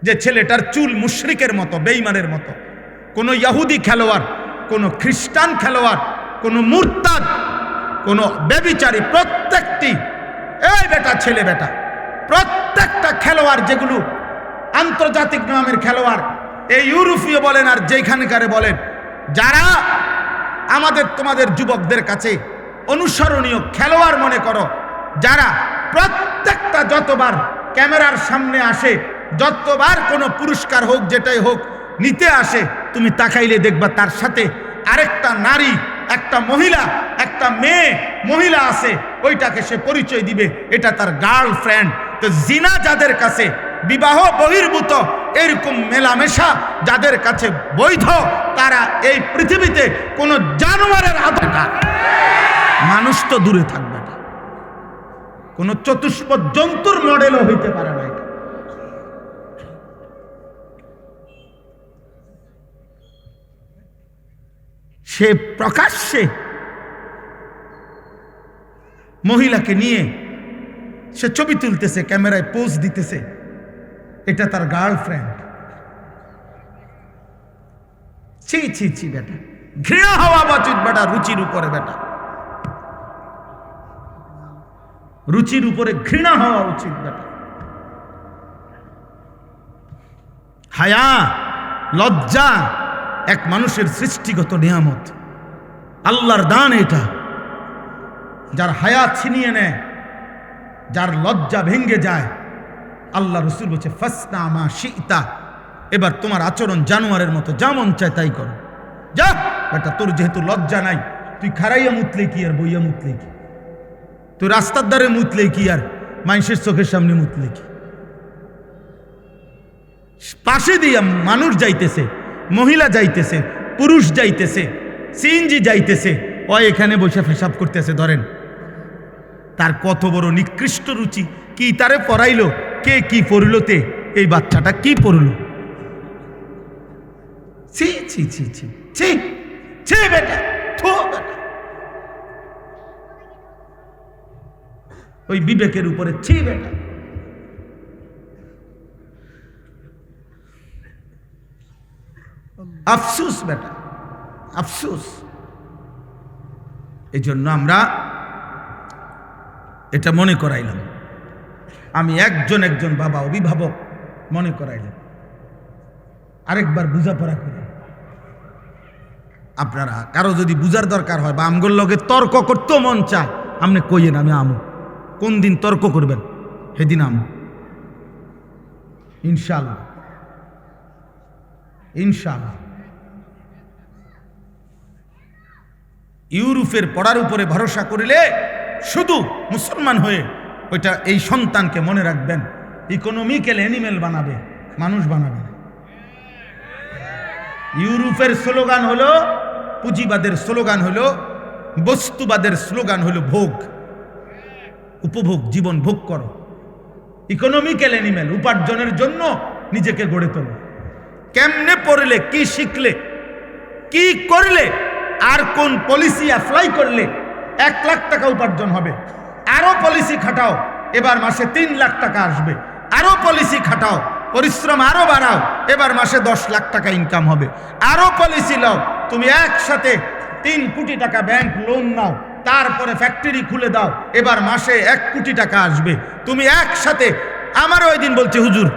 যে ছেলেটার চুল মুশরিকের মতো, বেঈমানের মতো। কোনো ইহুদি খেলোয়াড়, কোনো খ্রিস্টান খেলোয়াড়, কোনো মুরতাদ, কোনো ব্যভিচারী, প্রত্যেকটি এই বেটা ছেলে বেটা প্রত্যেকটা খেলোয়াড় যেগুলো আন্তর্জাতিক নামের খেলোয়াড়, এই ইউরোপীয় বলেন আর যেখানকারে বলেন, যারা আমাদের তোমাদের যুবকদের কাছে অনুসরণীয় খেলোয়াড় মনে করো, যারা প্রত্যেকটা যতবার ক্যামেরার সামনে আসে, যতবার কোনো পুরস্কার হোক যেটাই হোক নিতে আসে, তুমি তাকাইলে দেখবা তার সাথে আরেকটা নারী, একটা মহিলা, একটা মেয়ে মহিলা আছে, ওইটাকে সে পরিচয় দিবে এটা তার গার্লফ্রেন্ড। তো জিনা যাদের কাছে বিবাহ বহির্ভূত এরকম মেলামেশা যাদের কাছে বৈধ, তারা এই পৃথিবীতে কোনো জানোয়ারের আদা, মানুষ তো দূরে থাকবে না, কোন চতুষ্পদ জন্তুর মডেলও হইতে পারে না। এটা সে প্রকাশ্যে মহিলাকে নিয়ে সে ছবি তুলতেছে, ক্যামেরায় পোজ দিতেছে, এটা তার গার্লফ্রেন্ড। ছি ছি ছি বেটা, ঘৃণা হওয়া উচিত বেটা, রুচির উপরে বেটা, রুচির উপরে ঘৃণা হওয়া উচিত বেটা। হায়া, লজ্জা এক মানুষের সৃষ্টিগত নিয়ামত, আল্লাহর দান। এটা যার হায়া ছিনিয়ে নেয়, যার লজ্জা ভেঙ্গে যায়, আল্লাহ রসুল বলছে ফাসনা মা শিতা, এবার তোমার আচরণ জানোয়ারের মতো, যা মন চায় তাই করো, যা বেটা। তোর যেহেতু লজ্জা নাই, তুই খারাইয়া মুতলে কি আর বইয়া মুতলে কি, তুই রাস্তার ধারে মুতলে কি আর মানুষের চোখের সামনে মুতলে কি। পাশে দিয়া মানুষ যাইতেছে, মহিলা যাইতেছে, পুরুষ যাইতেছে, সিএনজি যাইতেছে, ও এখানে বসে পেশাব করতেছে। ধরেন তার কত বড় নিকৃষ্ট রুচি, কি তারে পড়াইলো, কে কি পড়লো, তে এই বাচ্চাটা কি পড়লো, ছি ছি ছি ছি ছি ছি বেটা, থো বেটা, ওই বিবেকের উপরে ছি বেটা। আফসুস বেটা, আফসুস। এই জন্য আমরা এটা মনে করাইলাম, আমি একজন বাবা অভিভাবক মনে করাইলাম, আরেকবার বুঝাপড়া করে। আপনারা কারো যদি বুঝার দরকার হয় বা আমগোর লগে তর্ক করতেও মন চায়, আপনি কইয়েন আমি আমু। কোন দিন তর্ক করবেন সেদিন আমু, ইনশাআল্লাহ ইনশাআল্লাহ। ইউরোপের পড়ার উপরে ভরসা করিলে শুধু মুসলমান হয়ে ওইটা এই সন্তানকে মনে রাখবেন ইকোনমিক্যাল অ্যানিমেল বানাবে, মানুষ বানাবে না। ইউরোপের স্লোগান হলো, পুঁজিবাদের স্লোগান হলো, বস্তুবাদের স্লোগান হলো ভোগ, উপভোগ, জীবন ভোগ করো। ইকোনমিক্যাল অ্যানিমেল, উপার্জনের জন্য নিজেকে গড়ে তোলো। কেমনে পড়লে, কি শিখলে, কি করলে, আর কোন পলিসি অ্যাপ্লাই করলে 1 লাখ টাকা উপার্জন হবে, আরো পলিসি খাটাও, এবার মাসে 3 লাখ টাকা আসবে, আরো পলিসি খাটাও, পরিশ্রম আরো বাড়াও, এবার মাসে 10 লাখ টাকা ইনকাম হবে, আরো পলিসি নাও, তুমি একসাথে 3 কোটি টাকা ব্যাংক লোন নাও, তারপরে ফ্যাক্টরি খুলে দাও, এবার মাসে 1 কোটি টাকা আসবে। তুমি একসাথে, আমারও ওই দিন বলছে হুজুর,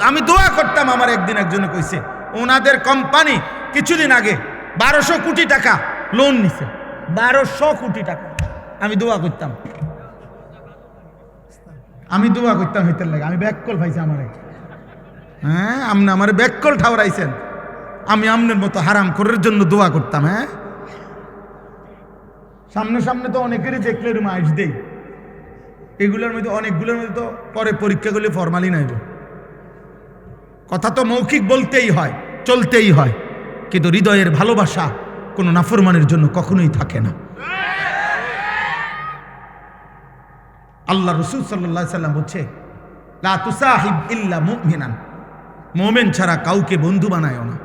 আমি দোয়া করতাম, আমার একদিন একজনে কইছে ওনাদের কোম্পানি কিছুদিন আগে 1200 কোটি টাকা লোন নিছে, 1200 কোটি টাকা। আমি দোয়া করতাম, হইতে লাগে, আমি ব্যাককল পাইছি আমার। হ্যাঁ, আপনি আমার ব্যাককল ঠাউরাইছেন, আমি আমনের মতো হারাম করার জন্য দোয়া করতাম। হ্যাঁ, সামনে সামনে তো অনেকেরই দেখলে রুম আইস দেই, এগুলোর মধ্যে অনেকগুলোর মধ্যে তো পরে পরীক্ষা করলে ফরমালি নাইব। কথা তো মৌখিক বলতেই হয়, চলতেই হয়, কিন্তু হৃদয়ের ভালোবাসা কোনো নাফরমানের জন্য কখনোই থাকে না। আল্লাহ রসুল সাল্লাল্লাহু আলাইহি সাল্লাম বলছে, লা তুসাহিব ইল্লা মুমিনান, মুমিন ছাড়া কাউকে বন্ধু বানায়ও না।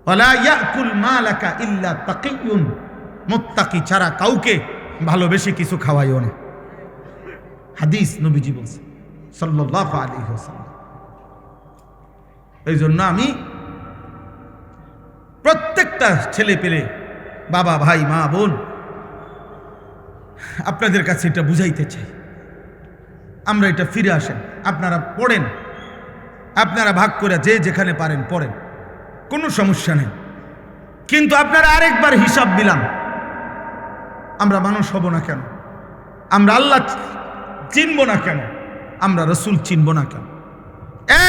ওয়ালা ইয়াকুল মালাকা ইল্লা তাকিয়ুন, মুত্তাকি ছাড়া কাউকে ভালোবেসে কিছু খাওয়াইও না। হাদিস নবীজি বলছে সাল্লাল্লাহু আলাইহি ওয়াসাল্লাম। এই জন্য আমি প্রত্যেকটা ছেলে পেলে, বাবা, ভাই, মা, বোন, আপনাদের কাছে এটা বুঝাইতে চাই, আমরা এটা ফিরে আসেন, আপনারা পড়েন, আপনারা ভাগ করে যে যেখানে পারেন পড়েন, কোনো সমস্যা নেই। কিন্তু আপনারা আরেকবার হিসাব দিলাম, আমরা মানুষ হব না কেন, আমরা আল্লাহ চিনব না কেন, আমরা রসুল চিনব না কেন?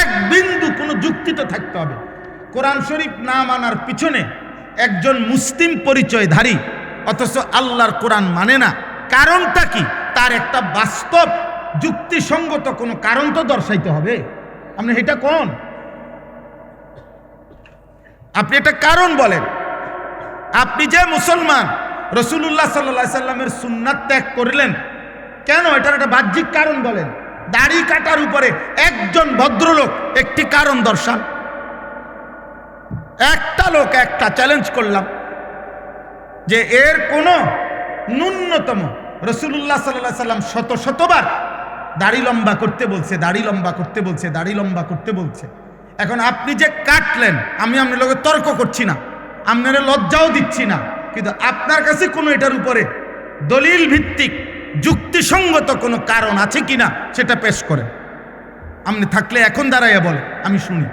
এক বিন্দু কোনো যুক্তি তো থাকতে হবে। কোরআন শরীফ না মানার পিছনে একজন মুসলিম পরিচয়ধারী অথচ আল্লাহর কোরআন মানে না, কারণটা কি? তার একটা বাস্তব যুক্তিসঙ্গত কোনো কারণ তো দর্শাইতে হবে। আপনি এটা কোন, আপনি এটা কারণ বলেন। আপনি যে মুসলমান, রাসূলুল্লাহ সাল্লাল্লাহু আলাইহি সাল্লামের সুন্নাত ত্যাগ করলেন কেন? এটার একটা বাহ্যিক কারণ বলেন। দাড়ি কাটার উপরে একজন ভদ্রলোক একটি কারণ দর্শান। একটা লোক, একটা চ্যালেঞ্জ করলাম যে এর কোনো ন্যূনতম, রাসূলুল্লাহ সাল্লাল্লাহু আলাইহি সাল্লাম শত শতবার দাড়ি লম্বা করতে বলছে, দাড়ি লম্বা করতে বলছে, দাড়ি লম্বা করতে বলছে। এখন আপনি যে কাটলেন, আমি আপনার লোকে তর্ক করছি না, আপনারা লজ্জাও দিচ্ছি না, কিন্তু আপনার কাছে কোনো এটার উপরে দলিল ভিত্তিক যুক্তিসঙ্গত কোনো কারণ আছে কিনা সেটা পেশ করেন। আপনি থাকলে এখন দাঁড়াইয়া বলে, আমি শুনি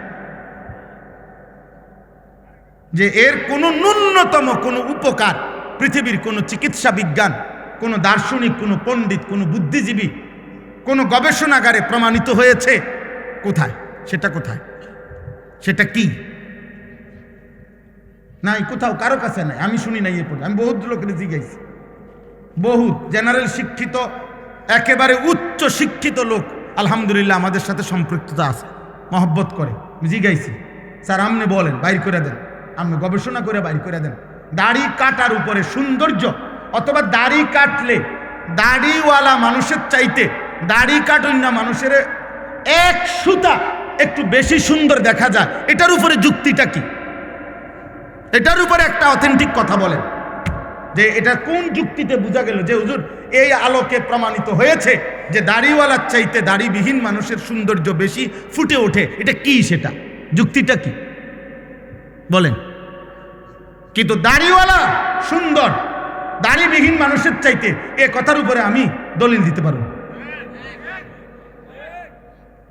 যে এর কোনো ন্যূনতম কোনো উপকার পৃথিবীর কোনো চিকিৎসা বিজ্ঞান, কোনো দার্শনিক, কোনো পণ্ডিত, কোনো বুদ্ধিজীবী, কোনো গবেষণাগারে প্রমাণিত হয়েছে? কোথায় সেটা? কোথায় সেটা? কি নাই, কোথাও কারো কাছে নাই, আমি শুনি নাই। এরপর আমি বহুত লোকের জিজ্ঞাসি, বহুত জেনারেল শিক্ষিত, একেবারে উচ্চ শিক্ষিত লোক আলহামদুলিল্লাহ আমাদের সাথে সম্পৃক্ততা আছে, মহব্বত করে। জিজ্ঞাসি, স্যার আপনি বলেন, বাইর করে দেন, আপনি গবেষণা করে বাইর করে দেন, দাড়ি কাটার উপরে সৌন্দর্য, অথবা দাড়ি কাটলে দাড়িওয়ালা মানুষের চাইতে দাড়ি কাটুন না মানুষের এক সুতা একটু বেশি সুন্দর দেখা যায়, এটার উপরে যুক্তিটা কি? এটার উপরে একটা অথেন্টিক কথা বলেন যে এটা কোন যুক্তিতে বোঝা গেল যে হুজুর এই আলোকে প্রমাণিত হয়েছে যে দাড়িওয়ালার চাইতে দাড়িবিহীন মানুষের সৌন্দর্য বেশি ফুটে ওঠে। এটা কি? সেটা যুক্তিটা কি বলেন? কিন্তু দাড়িওয়ালা সুন্দর দাড়িবিহীন মানুষের চাইতে, এ কথার উপরে আমি দলিল দিতে পারবো।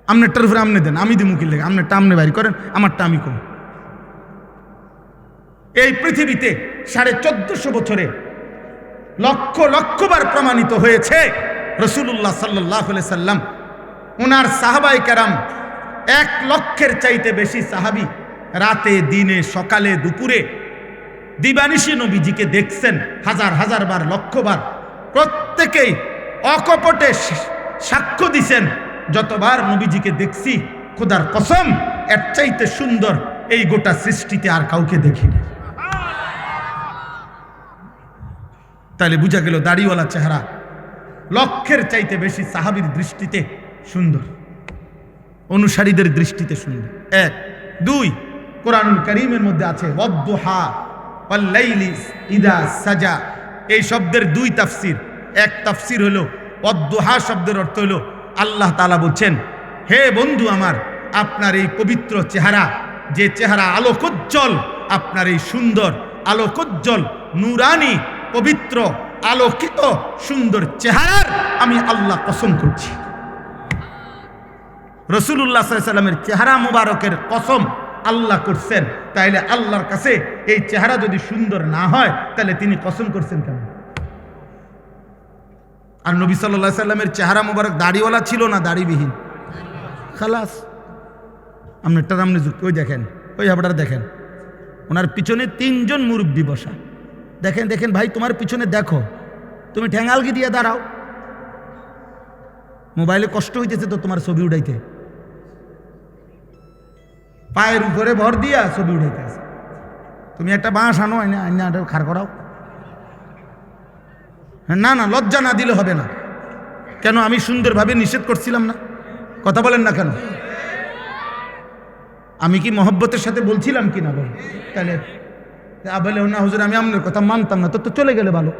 আপনারটার উপরে আপনি দেন, আমি দিই মুখির লেগে, আপনারটা আপনি বাইর করেন, আমারটা আমি কম। এই পৃথিবীতে 1450 বছরে লক্ষ লক্ষবার প্রমাণিত হয়েছে রাসূলুল্লাহ সাল্লাল্লাহু আলাইহি সাল্লাম, ওনার সাহাবায়ে কেরাম 1 লক্ষের চাইতে বেশি সাহাবী রাতে, দিনে, সকালে, দুপুরে, দিবানিশি নবীজিকে দেখছেন হাজার হাজার বার, লক্ষবার। প্রত্যেকেই অকপটে সাক্ষ্য দিছেন, যতবার নবীজিকে দেখছি খোদার কসম এর চাইতে সুন্দর এই গোটা সৃষ্টিতে আর কাউকে দেখিনি। তাহলে বুঝা গেল দাড়িওয়ালা চেহারা লক্ষের চাইতে বেশি সাহাবীর দৃষ্টিতে সুন্দর, অনুসারীদের দৃষ্টিতে সুন্দর। 1 2 কোরআনুল কারীমের মধ্যে আছে ওয়াদ-দুহা ওয়াল-লাইলি ইযা সাজা। এই শব্দের 2 তাফসীর। এক তাফসীর হলো ওয়াদ-দুহা শব্দের অর্থ হলো আল্লাহ তাআলা বলছেন, হে বন্ধু আমার, আপনার এই পবিত্র চেহারা, যে চেহারা আলোকোজ্জ্বল, আপনার এই সুন্দর আলোকোজ্জ্বল নূরানি পবিত্র আলোকিত সুন্দর চেহারার আমি আল্লাহ কসম করছি। রাসূলুল্লাহ সাল্লাল্লাহু আলাইহি সাল্লামের চেহারা মুবারকের কসম আল্লাহ করছেন। তাইলে আল্লাহর কাছে এই চেহারা যদি সুন্দর না হয় তাহলে তিনি কসম করছেন কেন? আর নবী সাল্লাল্লাহু আলাইহি সাল্লামের চেহারা মুবারক দাড়িওয়ালা ছিল না দাড়িবিহীন? খালাস। আপনারটা আপনি ওই দেখেন, ওই হাবড়ার দেখেন, ওনার পিছনে 3 জন মুরব্বী বসা। দেখেন দেখেন ভাই, তোমার পিছনে দেখো, তুমি ঠ্যাঙ্গালগি দিয়ে দাঁড়াও, মোবাইলে কষ্ট হইতেছে তো তোমার ছবি উঠাইতে, পায়ের উপরে ভর দিয়া ছবি উঠাইতেছে। তুমি একটা বাঁশ আনো, আইনা খাড় করাও। না না, লজ্জা না দিলে হবে না। কেন? আমি সুন্দরভাবে নিষেধ করছিলাম না? কথা বলেন না কেন? আমি কি মহব্বতের সাথে বলছিলাম কি না? বল তাহলে বলে না হুজুর আমি আপনার কথা মানতাম না, তো চলে গেলে ভালো।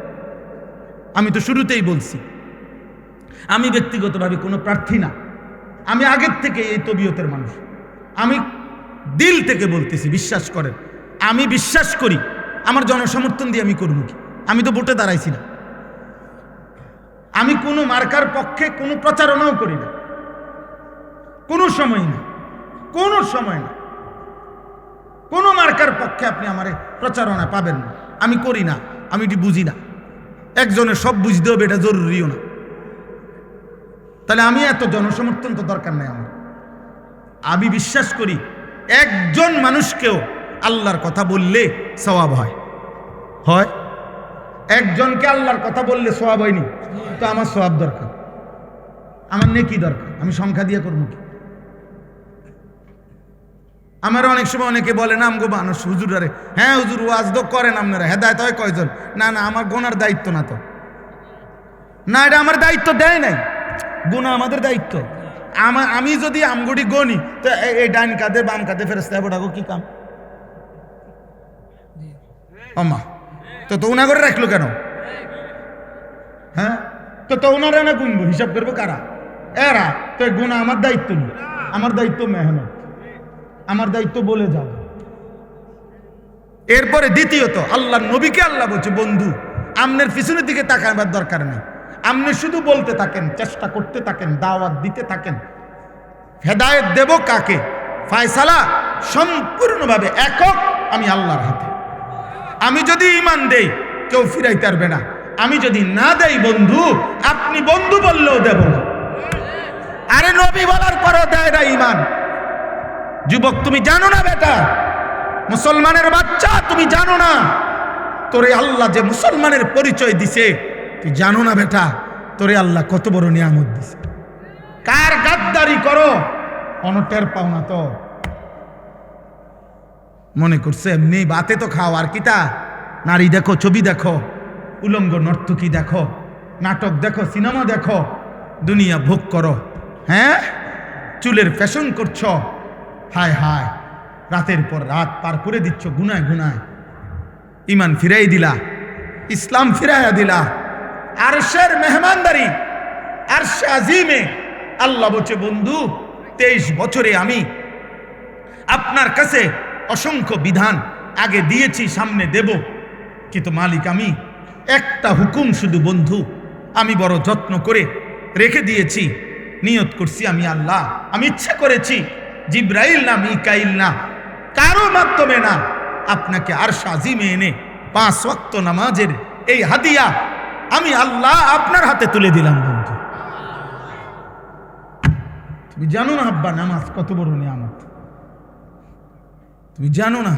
আমি তো শুরুতেই বলছি আমি ব্যক্তিগতভাবে কোনো প্রার্থী না, আমি আগের থেকে এই তবিয়তের মানুষ। আমি দিল থেকে বলতেছি, বিশ্বাস করেন। আমি বিশ্বাস করি আমার জনসমর্থন দিয়ে আমি করব কি? আমি তো ভোটে দাঁড়াইছি না। আমি কোনো মার্কার পক্ষে কোনো প্রচারণাও করি না, কোনো সময় না, কোনো সময় না। কোনো মার্কার পক্ষে আপনি আমার প্রচারণা পাবেন না, আমি করি না, আমি এটি বুঝি না। একজনের সব বুঝতে হবে এটা জরুরিও না। তাহলে আমি এত জনসমর্থন তো দরকার নেই আমার। আমি বিশ্বাস করি একজন মানুষকেও আল্লাহর কথা বললে সওয়াব হয়। হয় একজনকে আল্লাহর কথা বললে সওয়াব হয়নি, তো আমার সওয়াব দরকার, আমার নেকি দরকার। আমি সংখ্যা দিয়ে করবো কি? আমার অনেক সময় অনেকে বলে না আমগো মানুষ হুজুর, আরে হ্যাঁ হুজুর ওয়াজ তো করেন আপনারা, হেদায়েত হয় কয়জন? না না, আমার গোনার দায়িত্ব না তো, না এটা আমার দায়িত্ব দেয় নাই, গুনাহ আমাদের দায়িত্ব। আমি যদি আমগুড়ি গনি তো এই ডাইন কাঁধে বাম কাঁধে ফেরেশতা পড়াবো কি কাম? আম্মা তো উনা করে রাখলো কেন? হ্যাঁ তো উনারা না গুনবো, হিসাব করবো কারা? এরা। তো গুণা আমার দায়িত্ব নেই, আমার দায়িত্ব মেহনত, আমার দায়িত্ব বলে যাব। এরপরে দ্বিতীয়ত আল্লাহর নবীকে আল্লাহ বলছে বন্ধু আমনের পিছনের দিকে তাকাবার দরকার নেই, আপনি শুধু বলতে থাকেন, চেষ্টা করতে থাকেন, দাওয়াত দিতে থাকেন। হেদায়েত দেব কাকে? ফয়সালা সম্পূর্ণভাবে একক আমি আল্লাহর হাতে। আমি যদি ঈমান দেই কেউ ফিরাইতে পারবে না, আমি যদি না দেই বন্ধু, আপনি বন্ধু বললেও দেব না। আরে নবী বলার পরও দেয় না ঈমান। যুবক তুমি জানো না বেটা, মুসলমানের বাচ্চা তুমি জানো না তোরে আল্লাহ যে মুসলমানের পরিচয় দিছে, তুই জানো না বেটা তোরে আল্লাহ কত বড় নিয়ামত দিছে। কার গাদ্দারি করো অনটের পাও না তো, মনে করছে এমনি বাতে তো খাও, আর কিতা নারী দেখো, ছবি দেখো, উলঙ্গ নর্তকী দেখো, নাটক দেখো, সিনেমা দেখো, দুনিয়া ভোগ করো। হ্যাঁ চুলের ফ্যাশন করছো, হায় হায় রাতের পর রাত পার করে দিচ্ছ গুনায় গুনায়। ঈমান ফিরাই দিলা, ইসলাম ফিরাইয়া দিলা। আরশের মেহমানদারি, আরশে আজিমে আল্লাহ বলছে বন্ধু 23 বছরে আমি আপনার কাছে অসংখ্য বিধান আগে দিয়েছি, সামনে দেব, কিন্তু মালিক আমি একটা হুকুম শুধু বন্ধু আমি বড় যত্ন করে রেখে দিয়েছি। নিয়ত করছি আমি আল্লাহ, আমি ইচ্ছা করেছি জিব্রাইল না মিকাইল না কারো মাধ্যমে না, আপনাকে আরশে আজিমে এনে 5 ওয়াক্ত নামাজের এই হাদিয়া আমি আল্লাহ আপনার হাতে তুলে দিলাম। বন্ধু তুমি জানো না আব্বা নামাজ কত বড় নিয়ামত? তুমি জানো না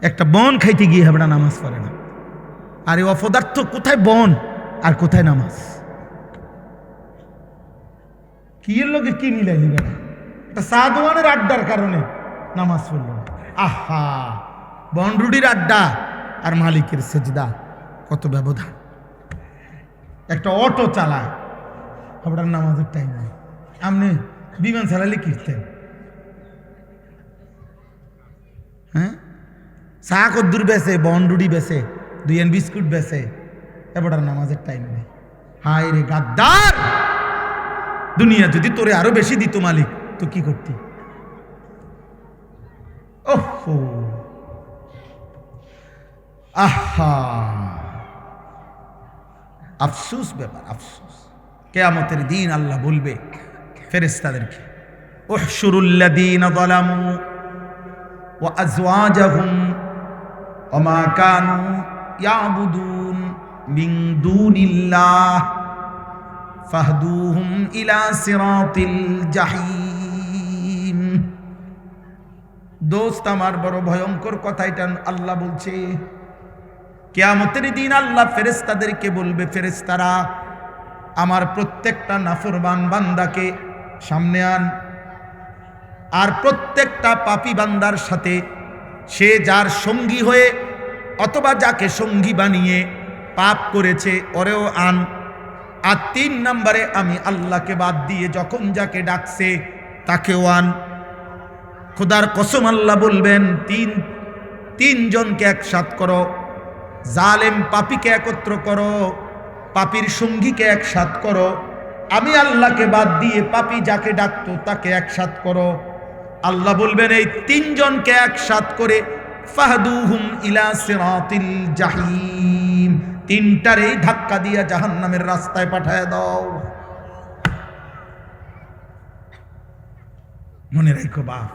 একটা বন খাইতে গিয়ে হাবড়া নামাজ পড়ে না, আর এই অপদার্থ কোথায় বন আর কোথায় নামাজ? কি এর লোকে কি মিলাইলি বেটা? একটা সাদওয়ানের আড্ডার কারণে নামাজ পড়ল না। আহা, বনরুডির আড্ডা আর মালিকের সেজদা কত ব্যবধান। একটা অটো চালায় আপনার নামাজের টাইম নেই, আপনি বিমান চালালে কিনতেন। হ্যাঁ চা কদ্দুর বেছে, বনরুডি বেছে, 2 বিস্কুট বেছে, এবার নামাজের টাইম নেই। হায় রে গাদ্দার, দুনিয়া যদি তোরে আরো বেশি দিত মালিক তো কি করতি? ওহো আহা, আফসোস ব্যাপার, আফসোস। কিয়ামতের দিন আল্লাহ বলবে ফেরেশতাদেরকে উহশুরুল্লাযীনা যালামু ওয়া আযওয়াজাহুম ওয়া মা কানু ইয়াবুদুন মিন দুনিল্লাহ ফাহদুহুম ইলা সিরাতিল জাহিম। দোস্ত আমার বড় ভয়ঙ্কর কথা এটা আল্লাহ বলছে। কিয়ামতের দিন আল্লাহ ফেরেশতাদেরকে বলবে, ফেরেশতারা আমার প্রত্যেকটা নাফরমান বান্দাকে সামনে আন, আর প্রত্যেকটা পাপী বান্দার সাথে সে যার সঙ্গী হয়ে অথবা যাকে সঙ্গী বানিয়ে পাপ করেছে ওরেও আন। আর 3 নম্বরে আমি আল্লাহকে বাদ দিয়ে যখন যাকে ডাকছে তাকেও আন। খোদার কসম আল্লাহ বলবেন তিন জনকে একসাথ করো, জালেম পাপীকে একত্র করো, পাপীর সঙ্গীকে একসাথ করো, আমি আল্লাহকে বাদ দিয়ে পাপী যাকে ডাকতো তাকে একসাথ করো। আল্লাহ বলবেন এই তিনজনকে একসাথ করে ফাহদুহুম ইলা সিরাতিল জাহিম, তিনটারেই ধাক্কা দিয়া জাহান্নামের রাস্তায় পাঠায় দাও। মনে রাখো বাপ,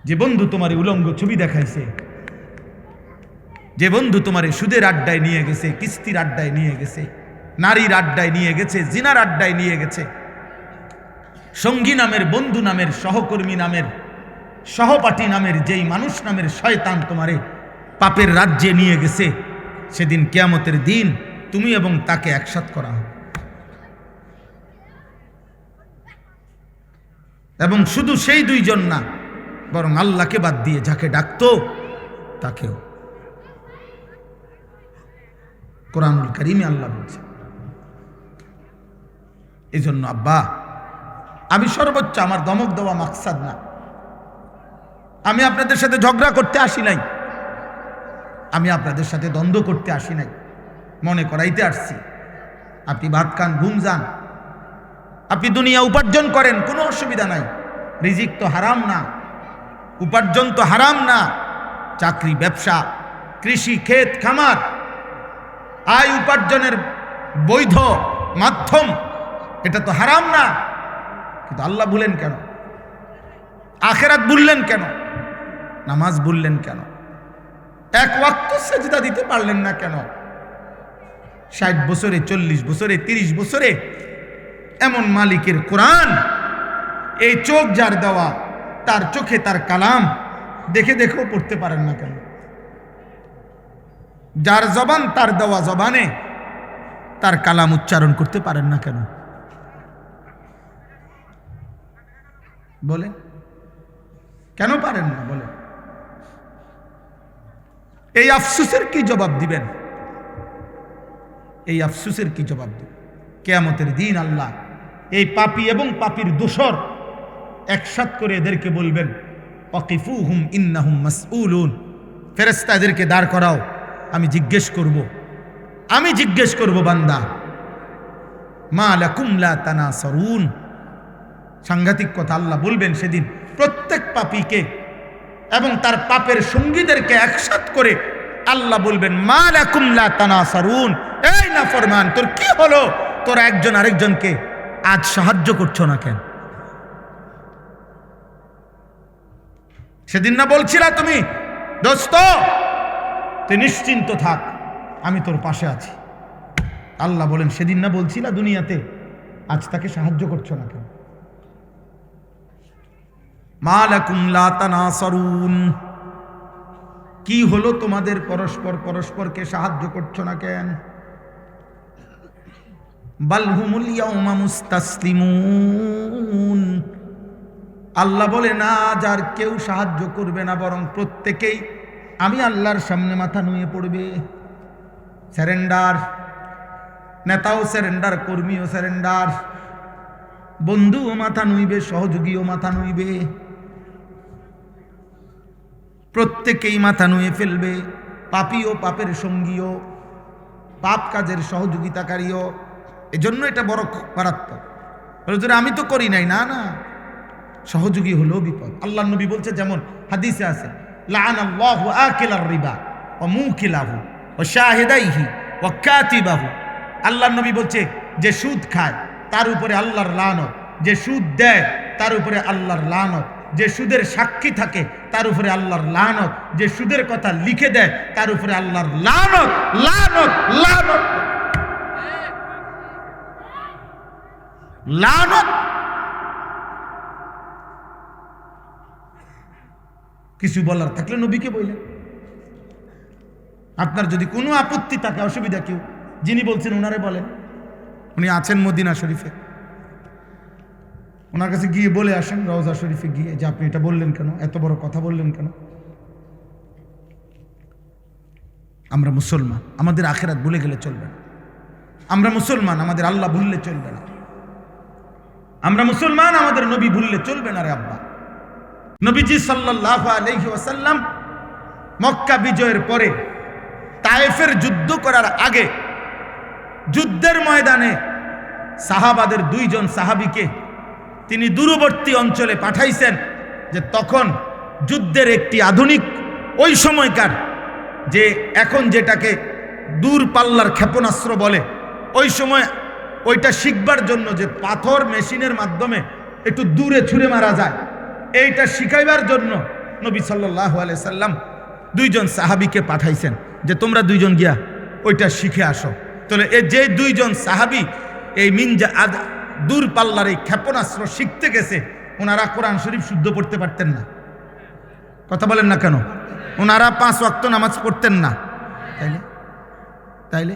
যে বন্ধু তোমার উলঙ্গ ছবি দেখাইছে, যে বন্ধু তোমার সুদের আড্ডায় নিয়ে গেছে, কিস্তির আড্ডায় নিয়ে গেছে, নারীর আড্ডায় নিয়ে গেছে, জিনার আড্ডায় নিয়ে গেছে, সঙ্গী নামের, বন্ধু নামের, সহকর্মী নামের, সহপাঠী নামের যেই মানুষ নামের শয়তান তোমারে পাপের রাজ্যে নিয়ে গেছে, সেদিন কিয়ামতের দিন তুমি এবং তাকে একসাথ করা হবে। এবং শুধু সেই দুইজন না, বরং আল্লাহকে বাদ দিয়ে যাকে ডাকতো তাকেও। কোরআনুল কারীমে আল্লাহ বলছে। এই জন্য আব্বা, আমি সর্বোচ্চ, আমার ধমক দেওয়া মাকসাদ না, আমি আপনাদের সাথে ঝগড়া করতে আসি নাই, আমি আপনাদের সাথে দ্বন্দ্ব করতে আসি নাই, মনে করাইতে আসছি আপনি ভাত খান, ঘুম যান, আপনি দুনিয়া উপার্জন করেন, কোনো অসুবিধা নাই, রিজিক তো হারাম না, উপার্জন তো হারাম না, চাকরি, ব্যবসা, কৃষি, ক্ষেত খামার, আয় উপার্জনের বৈধ মাধ্যম, এটা তো হারাম না। কিন্তু আল্লাহ ভুলেন কেন? আখিরাত ভুললেন কেন? নামাজ ভুললেন কেন? এক ওয়াক্ত সেজদা দিতে পারলেন না কেন? 60 বছরে, 40 বছরে, 30 বছরে এমন মালিকের কোরআন, এই চোখ যার দেওয়া, তার চোখে তার কালাম দেখে দেখেও পড়তে পারেন না কেন? যার জবান, তার দেওয়া জবানে তার কালাম উচ্চারণ করতে পারেন না কেন? বলেন কেন পারেন না? বলেন। এই আফসোসের কি জবাব দিবেন? এই আফসোসের কি জবাব দিবেন? কিয়ামতের দিন আল্লাহ এই পাপী এবং পাপীর দোসর একসাথ করে এদেরকে বলবেন, ওয়াকিফুহুম ইন্নাহুম মাসউলুন। ফেরেশতা এদেরকে দাঁড় করাও, আমি জিজ্ঞেস করব বান্দা, মা লাকুম লা তানাসারুন। সাংঘাতিক কথা আল্লাহ বলবেন সেদিন প্রত্যেক পাপীকে এবং তার পাপের সঙ্গীদেরকে একসাথ করে আল্লাহ বলবেন, মা লাকুম লা তানাসারুন, এই নাফরমান, তোর কি হলো? তোরা একজন আরেকজনকে আজ সাহায্য করছো না কেন? সেদিন না বলছিলা তুমি, দোস্ত তুই নিশ্চিন্ত থাক, আমি তোর পাশে আছি। আল্লাহ বলেন, সেদিন না বলছিলা দুনিয়াতে, আজ তাকে সাহায্য করছো না কেন? মা লাকুম লা তানাসারুন, কি হলো তোমাদের? পরস্পরকে সাহায্য করছো না কেন? বাল হুমুল ইয়াউমা মুস্তাসলিমুন। আল্লাহ বলে, না, যার কেউ সাহায্য করবে না, বরং প্রত্যেকেই আমি আল্লাহর সামনে মাথা নুয়ে পড়বে। স্যারেন্ডার, নেতাও স্যারেন্ডার, কর্মীও স্যারেন্ডার, বন্ধুও মাথা নুইবে, সহযোগীও মাথা নুইবে, প্রত্যেকেই মাথা নুয়ে ফেলবে। পাপীও, পাপের সঙ্গীও, পাপ কাজের সহযোগিতাকারীও। এজন্য এটা বড় মারাত্মক। আমি তো করি নাই, না না, সহযোগী হলেও বিপদ। আল্লাহ নবী বলছে, যেমন হাদিসে আছে, লাআনাল্লাহু আকিলার রিবা ওয়া মুকিলাহু ওয়া শাহিদাইহি ওয়া কাতিবাহু। আল্লাহ নবী বলছে, যে সুদ খায় তার উপরে আল্লাহর লানত, যে সুদ দেয় তার উপরে আল্লাহর লানত, যে সুদের সাক্ষী থাকে তার উপরে আল্লাহর লানত, যে সুদের কথা লিখে দেয় তার উপরে আল্লাহর লানত, লানত, লানত, লানত। কিছু বলার থাকলে নবীকে বললেন। আপনার যদি কোনো আপত্তি থাকে, অসুবিধা, কেউ যিনি বলছেন ওনারে বলেন, উনি আছেন মদিনা শরীফে, ওনার কাছে গিয়ে বলে আসেন, রওজা শরীফে গিয়ে, যে আপনি এটা বললেন কেন, এত বড় কথা বললেন কেন? আমরা মুসলমান, আমাদের আখিরাত ভুলে গেলে চলবে না। আমরা মুসলমান, আমাদের আল্লাহ ভুললে চলবে না। আমরা মুসলমান, আমাদের নবী ভুললে চলবে না রে আব্বা। নবীজি সাল্লাল্লাহু আলাইহি ওয়াসাল্লাম মক্কা বিজয়ের পরে তায়েফের যুদ্ধ করার আগে যুদ্ধের ময়দানে সাহাবাদের 2 জন সাহাবীকে তিনি দূরবর্তী অঞ্চলে পাঠাইছেন, যে তখন যুদ্ধের একটি আধুনিক ওই সময়কার যে এখন যেটাকে দূর পাল্লার ক্ষেপণাস্ত্র বলে, ওই সময় ওইটা শিখবার জন্য যে পাথর মেশিনের মাধ্যমে একটু দূরে ছুঁড়ে মারা যায়, এইটা শিখাইবার জন্য নবী সাল্লাল্লাহু আলাইহি সাল্লাম দুইজন সাহাবীকে পাঠাইছেন যে তোমরা দুইজন গিয়া ওইটা শিখে আসো। তাহলে এই যে দুইজন সাহাবী এই দূর পাল্লার এই ক্ষেপণাস্ত্র শিখতে গেছে, ওনারা কোরআন শরীফ শুদ্ধ পড়তে পারতেন না। কথা বলেন না কেন? ওনারা 5 ওয়াক্ত নামাজ পড়তেন না। তাইলে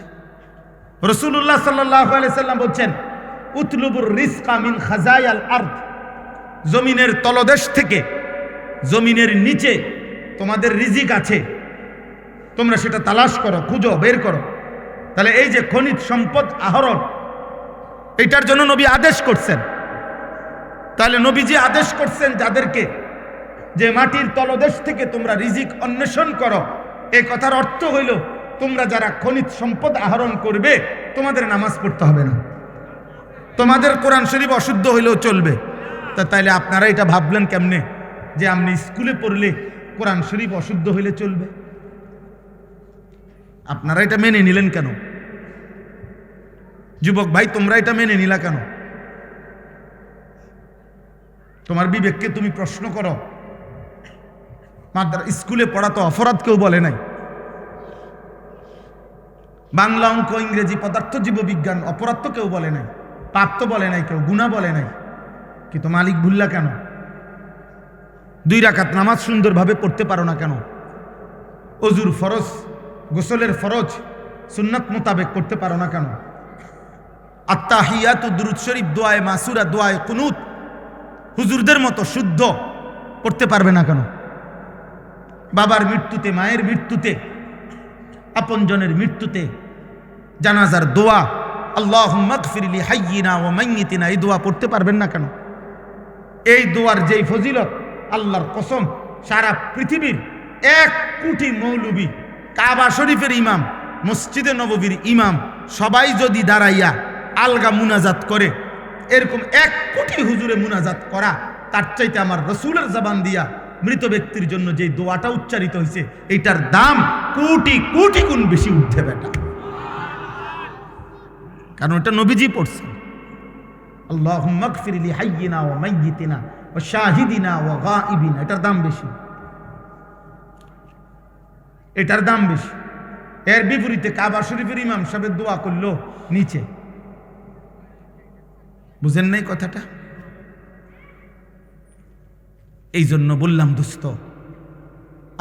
রাসূলুল্লাহ সাল্লাল্লাহু আলাইহি সাল্লাম বলছেন, উতলুবুর রিজকা মিন খাজায়াল আরদ, জমিনের তলদেশ থেকে, জমিনের নিচে তোমাদের রিজিক আছে, তোমরা সেটা তালাশ করো, খুঁজো, বের করো। তাহলে এই যে খনিজ সম্পদ আহরণ, এটার জন্য নবী আদেশ করছেন। তাহলে নবীজি আদেশ করছেন যাদেরকে যে মাটির তলদেশ থেকে তোমরা রিজিক অন্বেষণ করো, এই কথার অর্থ হইল তোমরা যারা খনিজ সম্পদ আহরণ করবে তোমাদের নামাজ পড়তে হবে না, তোমাদের কোরআন শরীফ অশুদ্ধ হইলেও চলবে। তাইলে আপনারা এটা ভাবলেন কেমনে যে আপনি স্কুলে পড়লে কোরআন শরীফ অশুদ্ধ হইলে চলবে? আপনারা এটা মেনে নিলেন কেন? যুবক ভাই, তোমরা এটা মেনে নিলা কেন? তোমার বিবেককে তুমি প্রশ্ন করো। স্কুলে পড়া তো অপরাধ কেউ বলে নাই। বাংলা, অঙ্ক, ইংরেজি, পদার্থ, জীববিজ্ঞান অপরাধ তো কেউ বলে নাই, পাপ তো বলে নাই কেউ, গুনাহ বলে নাই। কিন্তু মালিক ভুললা কেন? 2 রাকাত নামাজ সুন্দরভাবে পড়তে পারো না কেন? অজুর ফরজ, গোসলের ফরজ সুন্নাত মোতাবেক করতে পারো না কেন? আত্তাহিয়াতু, দুরূদ শরীফ, দোয়ায়ে মাসুরা, দোয়ায়ে কুনুত হুজুরদের মতো শুদ্ধ পড়তে পারবে না কেন? বাবার মৃত্যুতে, মায়ের মৃত্যুতে, আপনজনের মৃত্যুতে জানাজার দোয়া, আল্লাহুম্মা গফির লি হাইয়িনা ওয়া মাইয়িতিনা, এই দোয়া পড়তে পারবেন না কেন? এই দোয়ার যেই ফজিলত, আল্লাহর কসম সারা পৃথিবীর 1 কোটি মৌলবী, কাবা শরীফের ইমাম, মসজিদে নববীর ইমাম, সবাই যদি দাঁড়াইয়া আলগা মুনাজাত করে, এরকম 1 কোটি হুজুরে মুনাজাত করা, তার চাইতে আমার রসুলের জবান দিয়া মৃত ব্যক্তির জন্য যে দোয়াটা উচ্চারিত হয়েছে, এইটার দাম কোটি কোটি গুণ বেশি উঠে বেটা। কারণ এটা নবীজি পড়ছেন, আল্লাহুম্মা গফির লি হাইয়িনা ওয়া মাইয়িতিনা ওয়া শাহিদিনা ওয়া গায়িবিনা, এটার দাম বেশি, এটার দাম বেশি। এর বিপরীতে কাবা শরীফের ইমাম সাহেব দোয়া করলো নিচে। বুঝেন নাই কথাটা? এই জন্য বললাম দোস্ত,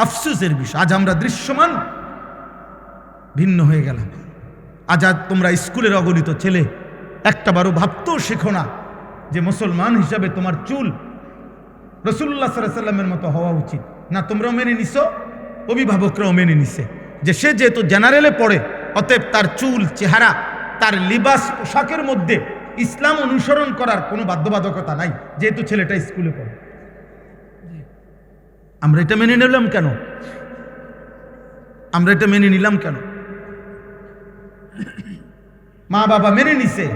আফসোসের বিষয়, আজ আমরা দৃশ্যমান ভিন্ন হয়ে গেলাম। আজ তোমরা স্কুলের অগণিত ছেলে একটাবারও ভাবতেও শেখো না যে মুসলমান হিসাবে তোমার চুল রাসূলুল্লাহ সাল্লাল্লাহু আলাইহি ওয়াসাল্লামের মতো হওয়া উচিত না। তোমরাও মেনে নিছো, অভিভাবকরাও মেনে নিছে যে সে যেহেতু জেনারেলে পড়ে, অতএব তার চুল, চেহারা, তার লিবাস, পোশাকের মধ্যে ইসলাম অনুসরণ করার কোনো বাধ্যবাধকতা নাই, যেহেতু ছেলেটা স্কুলে পড়ে। আমরা এটা মেনে নিলাম কেন? আমরা এটা মেনে নিলাম কেন? মা বাবা মেনে নিছে,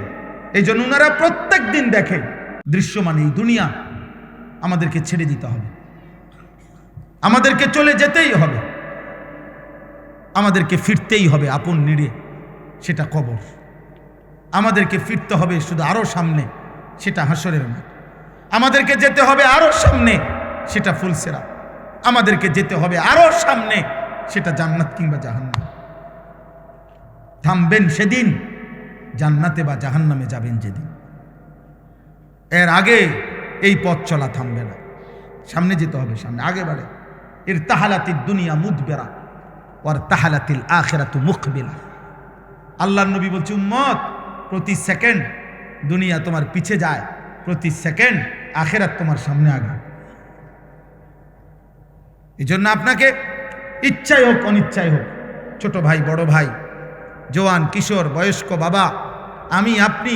এই জন্য ওনারা প্রত্যেক দিন দেখে দৃশ্যমান এই দুনিয়া আমাদেরকে ছেড়ে দিতে হবে, আমাদেরকে চলে যেতেই হবে, আমাদেরকে ফিরতেই হবে আপন নিড়ে, সেটা কবর। আমাদেরকে ফিরতে হবে শুধু আরো সামনে, সেটা হাসরের মাঠ। আমাদেরকে যেতে হবে আরো সামনে, সেটা ফুলসেরা। আমাদেরকে যেতে হবে আরো সামনে, সেটা জান্নাত কিংবা জাহান্নাম। থামবেন সেদিন, জান্নাতে বা জাহান্নামে যাবেন যেদিন। এর আগে এই পথ চলা থামবে না, সামনে যেতে হবে, সামনে আগে বাড়ে। ইরতাহালাতিদ দুনিয়া মুদবিরা ওয়ার তাহালাতিল আখিরাতু মুকবিলা। আল্লাহর নবী বলছে, উম্মত, প্রতি সেকেন্ড দুনিয়া তোমার পিছে যায়, প্রতি সেকেন্ড আখিরাত তোমার সামনে আগায়। এই জন্য আপনাকে ইচ্ছাই হোক অনিচ্ছাই হোক, ছোট ভাই, বড় ভাই, জওয়ান, কিশোর, বয়স্ক, বাবা, আমি, আপনি,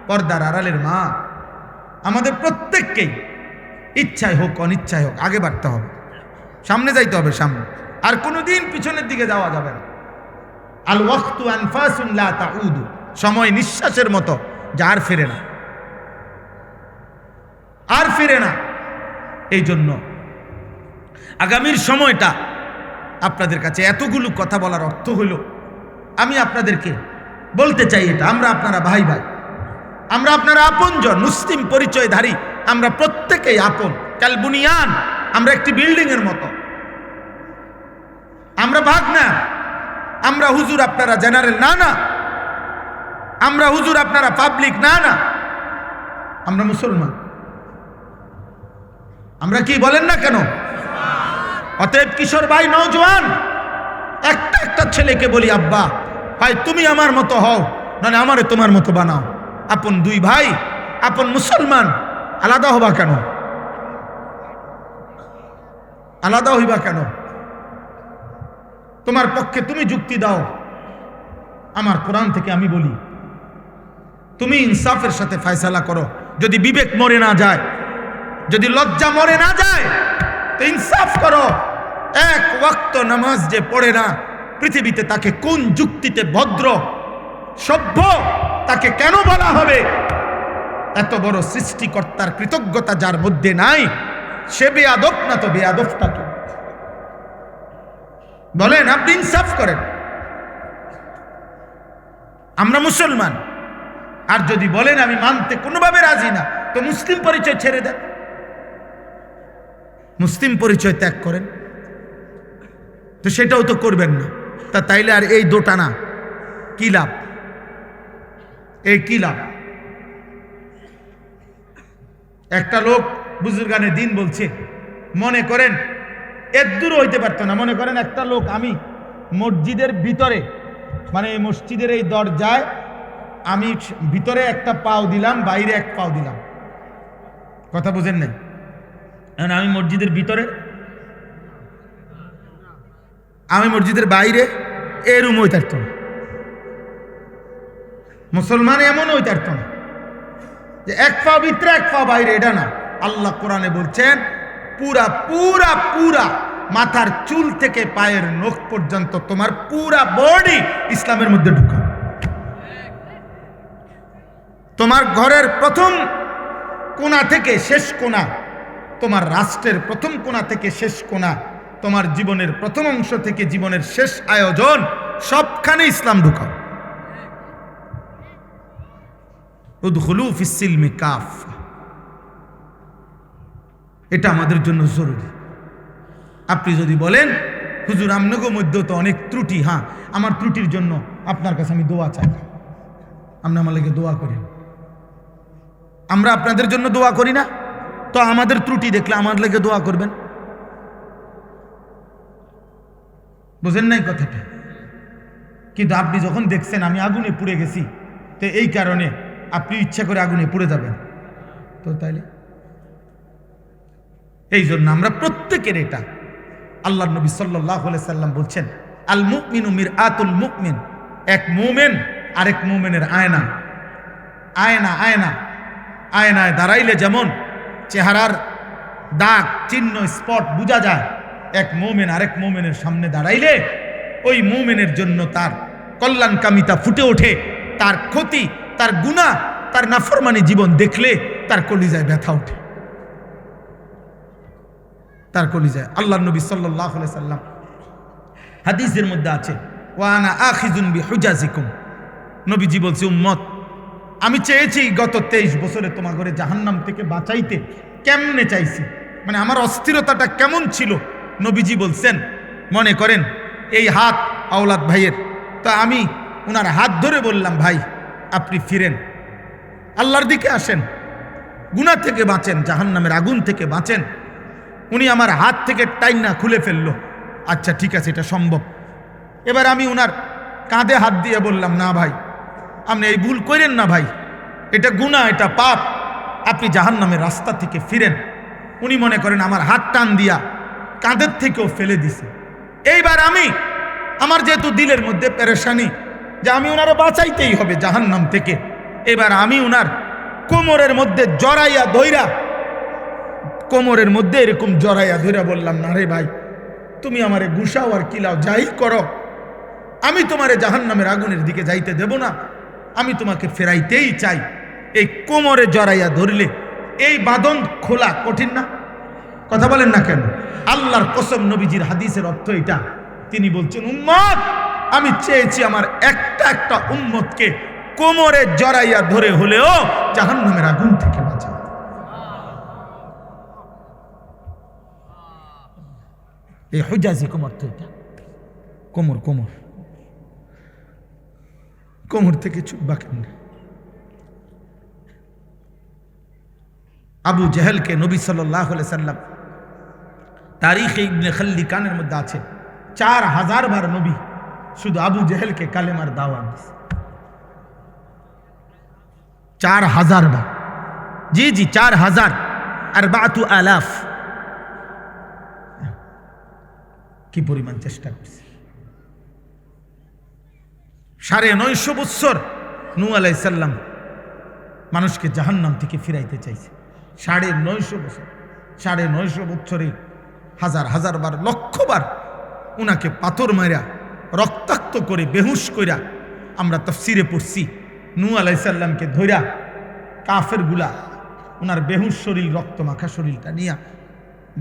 পর্দার আড়ালের মা, আমাদের প্রত্যেককেই ইচ্ছাই হোক অনিচ্ছাই হোক আগে বাড়তে হবে, সামনে যাইতে হবে, সামনে। আর কোনোদিন পিছনের দিকে যাওয়া যাবে না। আল ওয়াক্তু আনফাসুন লা তাউদু, সময় নিঃশ্বাসের মতো, যা আর ফেরে না। আর ফিরে না। এই জন্য আগামীর সময়টা আপনাদের কাছে এতগুলো কথা বলার অর্থ হইল, আমি আপনাদেরকে বলতে চাই এটা, আমরা আপনারা ভাই ভাই, আমরা আপনারা আপনজন, মুসলিম পরিচয়ধারী, আমরা প্রত্যেকেই আপন। কালবুনিয়ান, আমরা একটি বিল্ডিং এর মতো, আমরা ভাগ না। আমরা হুজুর আপনারা জেনারেল না, না আমরা হুজুর আপনারা পাবলিক না, না আমরা মুসলমান। আমরা কি বলেন না কেন? অতএব কিশোর ভাই, নওজোয়ান, একটা একটা ছেলেকে বলি, আব্বা ভাই তুমি আমার মতো হও, মানে আমারে তোমার মতো বানাও। আপন দুই ভাই, আপন মুসলমান, আলাদা হবা কেন? আলাদা হইবা কেন? তোমার পক্ষে তুমি যুক্তি দাও, আমার কোরআন থেকে আমি বলি, তুমি ইনসাফের সাথে ফয়সালা করো। যদি বিবেক মরে না যায়, যদি লজ্জা মরে না যায়, তো ইনসাফ করো। এক ওয়াক্ত নামাজ যে পড়ে না পৃথিবীতে, তাকে কোন যুক্তিতে ভদ্র সভ্য তাকে কেন বলা হবে? এত বড় সৃষ্টিকর্তার কৃতজ্ঞতা যার মধ্যে নাই, সে বেয়াদব না তো বেয়াদবটাকে বলেন? আপনি ইনসাফ করেন। আমরা মুসলমান, আর যদি বলেন আমি মানতে কোনোভাবে রাজি না, তো মুসলিম পরিচয় ছেড়ে দেন, মুসলিম পরিচয় ত্যাগ করেন। তো সেটাও তো করবেন না, তা তাইলে আর এই দোটানা কি লাভ? এই কি লাভ? একটা লোক বুজুর্গানে দিন বলছে, মনে করেন এর দূর হইতে পারতো না। মনে করেন একটা লোক, আমি মসজিদের ভিতরে, মানে এই মসজিদের এই দরজায় আমি ভিতরে একটা পাও দিলাম, বাইরে এক পাও দিলাম, কথা বুঝেন নাই? আমি মসজিদের ভিতরে, আমি মসজিদের বাইরে, এরম হইতে পারত না। মুসলমান এমন হইতে পারত না যে এক পাও ভিতরে এক পাও বাইরে, এটা না। আল্লাহ কোরআনে বলছেন পুরা পুরা পুরা মাথার চুল থেকে পায়ের নখ পর্যন্ত তোমার পুরা বডি ইসলামের মধ্যে ঢুকা। তোমার ঘরের প্রথম কোণা থেকে শেষ কোণা, তোমার রাষ্ট্রের প্রথম কোণা থেকে শেষ কোণা, তোমার জীবনের প্রথম অংশ থেকে জীবনের শেষ আয়োজন, সবখানে ইসলাম ঢুকাও। উদখুলু ফিস সিলমি কাফা, এটা আমাদের জন্য জরুরি। আপনি যদি বলেন হুজুর আমনগো মধ্যে তো অনেক ত্রুটি, হ্যাঁ আমার ত্রুটির জন্য আপনার কাছে আমি দোয়া চাই, আপনি আমার লেগে দোয়া করেন। আমরা আপনাদের জন্য দোয়া করি না? তো আমাদের ত্রুটি দেখলে আমার লেগে দোয়া করবেন। বুঝেন নাই কথাটা? কিন্তু আপনি যখন দেখছেন আমি আগুনে পুড়ে গেছি, তো এই কারণে আপনি ইচ্ছা করে আগুনে পুড়ে যাবেন, তো তাইলে এই জন্য আমরা প্রত্যেকের এটা, আল্লাহ নবী সাল্লাল্লাহু আলাইহি সাল্লাম বলছেন আল মুমিনু মিরআতুল মুমিন, এক মুমিন আরেক মুমিনের আয়না। আয়না আয়না আয়নায় দাঁড়াইলে যেমন চেহারার দাগ চিহ্ন স্পট বোঝা যায়, এক মুমিন আরেক মুমিনের সামনে দাঁড়াইলে ওই মুমিনের জন্য তার কল্যাণকামিতা ফুটে ওঠে। তার ক্ষতি, তার গুনাহ, তার নাফরমানি জীবন দেখলে তার কলিজায় ব্যথা ওঠে, তার কলিজায়। আল্লাহ নবী সাল্লাল্লাহু আলাইহি সাল্লাম হাদিসের মধ্যে আছে ওয়া আনা আখিযুন বিহুজাজিকুম, নবীজি বলছে উম্মত আমি চেয়েছি গত 23 বছরে তোমার ঘরে জাহান্নাম থেকে বাঁচাইতে। কেমনে চাইছি, মানে আমার অস্থিরতাটা কেমন ছিল? নবীজি বলছেন মনে করেন এই হাত আওলাদ ভাইয়ের, তো আমি ওনার হাত ধরে বললাম ভাই আপনি ফিরেন, আল্লাহর দিকে আসেন, গুনাহ থেকে বাঁচেন, জাহান্নামের আগুন থেকে বাঁচেন। উনি আমার হাত থেকে টাইনা খুলে ফেললো, আচ্ছা ঠিক আছে এটা সম্ভব। এবার আমি ওনার কাঁধে হাত দিয়ে বললাম না ভাই আপনি এই ভুল করেন না ভাই, এটা গুনাহ, এটা পাপ, আপনি জাহান্নামের রাস্তা থেকে ফিরেন। উনি মনে করেন আমার হাত টান দিয়া কাঁধের থেকেও ফেলে দিছে। এইবার আমি, আমার যেহেতু দিলের মধ্যে পেরেশানি যে আমি ওনারে বাঁচাইতেই হবে জাহান্নাম থেকে, এবার আমি ওনার কোমরের মধ্যে জড়াইয়া ধইরা, কোমরের মধ্যে এরকম জড়াইয়া ধইরা বললাম না রে ভাই তুমি আমারে গুসাও আর কিলাও যাই করো, আমি তোমারে জাহান্নামের আগুনের দিকে যাইতে দেব না, আমি তোমাকে ফেরাইতেই চাই। এই কোমরে জড়াইয়া ধরলে এই বাঁধন খোলা কঠিন না? কথা বলেন না কেন? আল্লাহর কসম, নবীজির হাদিসের অর্থ এটা। তিনি বলছেন, উম্মত, আমি চেয়েছি আমার একটা একটা উম্মতকে কোমরে জড়াইয়া ধরে হলেও জাহান্নামের আগুন থেকে বাঁচাও। এই হুজাজি কোমর তো এটা, কোমর কোমর কোমর থেকে ছুটবা কেমনে? আবু জেহেলকে নবী সাল্লাল্লাহু আলাইহি সাল্লাম তারিখে ইবনে খাল্লিকানের মধ্যে আছে 4000 বার নবী শুধু আবু জেহেলকে কালেমার দাওয়াত দিয়েছে। 4000 বার, জি জি 4000, আর 4000 কি পরিমাণ চেষ্টা করছে। 950 বছর নূহ আলাইহিস সালাম মানুষকে জাহান্নাম থেকে ফিরাইতে চাইছে। 950 বছর, 950 বছরে হাজার হাজার বার, লক্ষবার উনাকে পাথর মাইরা রক্তাক্ত করে বেহুশ কইরা, আমরা তাফসিরে পড়ছি, নূহ আলাইহিস সালামকে ধইরা কাফের গুলা উনার বেহুশ শরীর, রক্ত মাখা শরীরটা নিয়া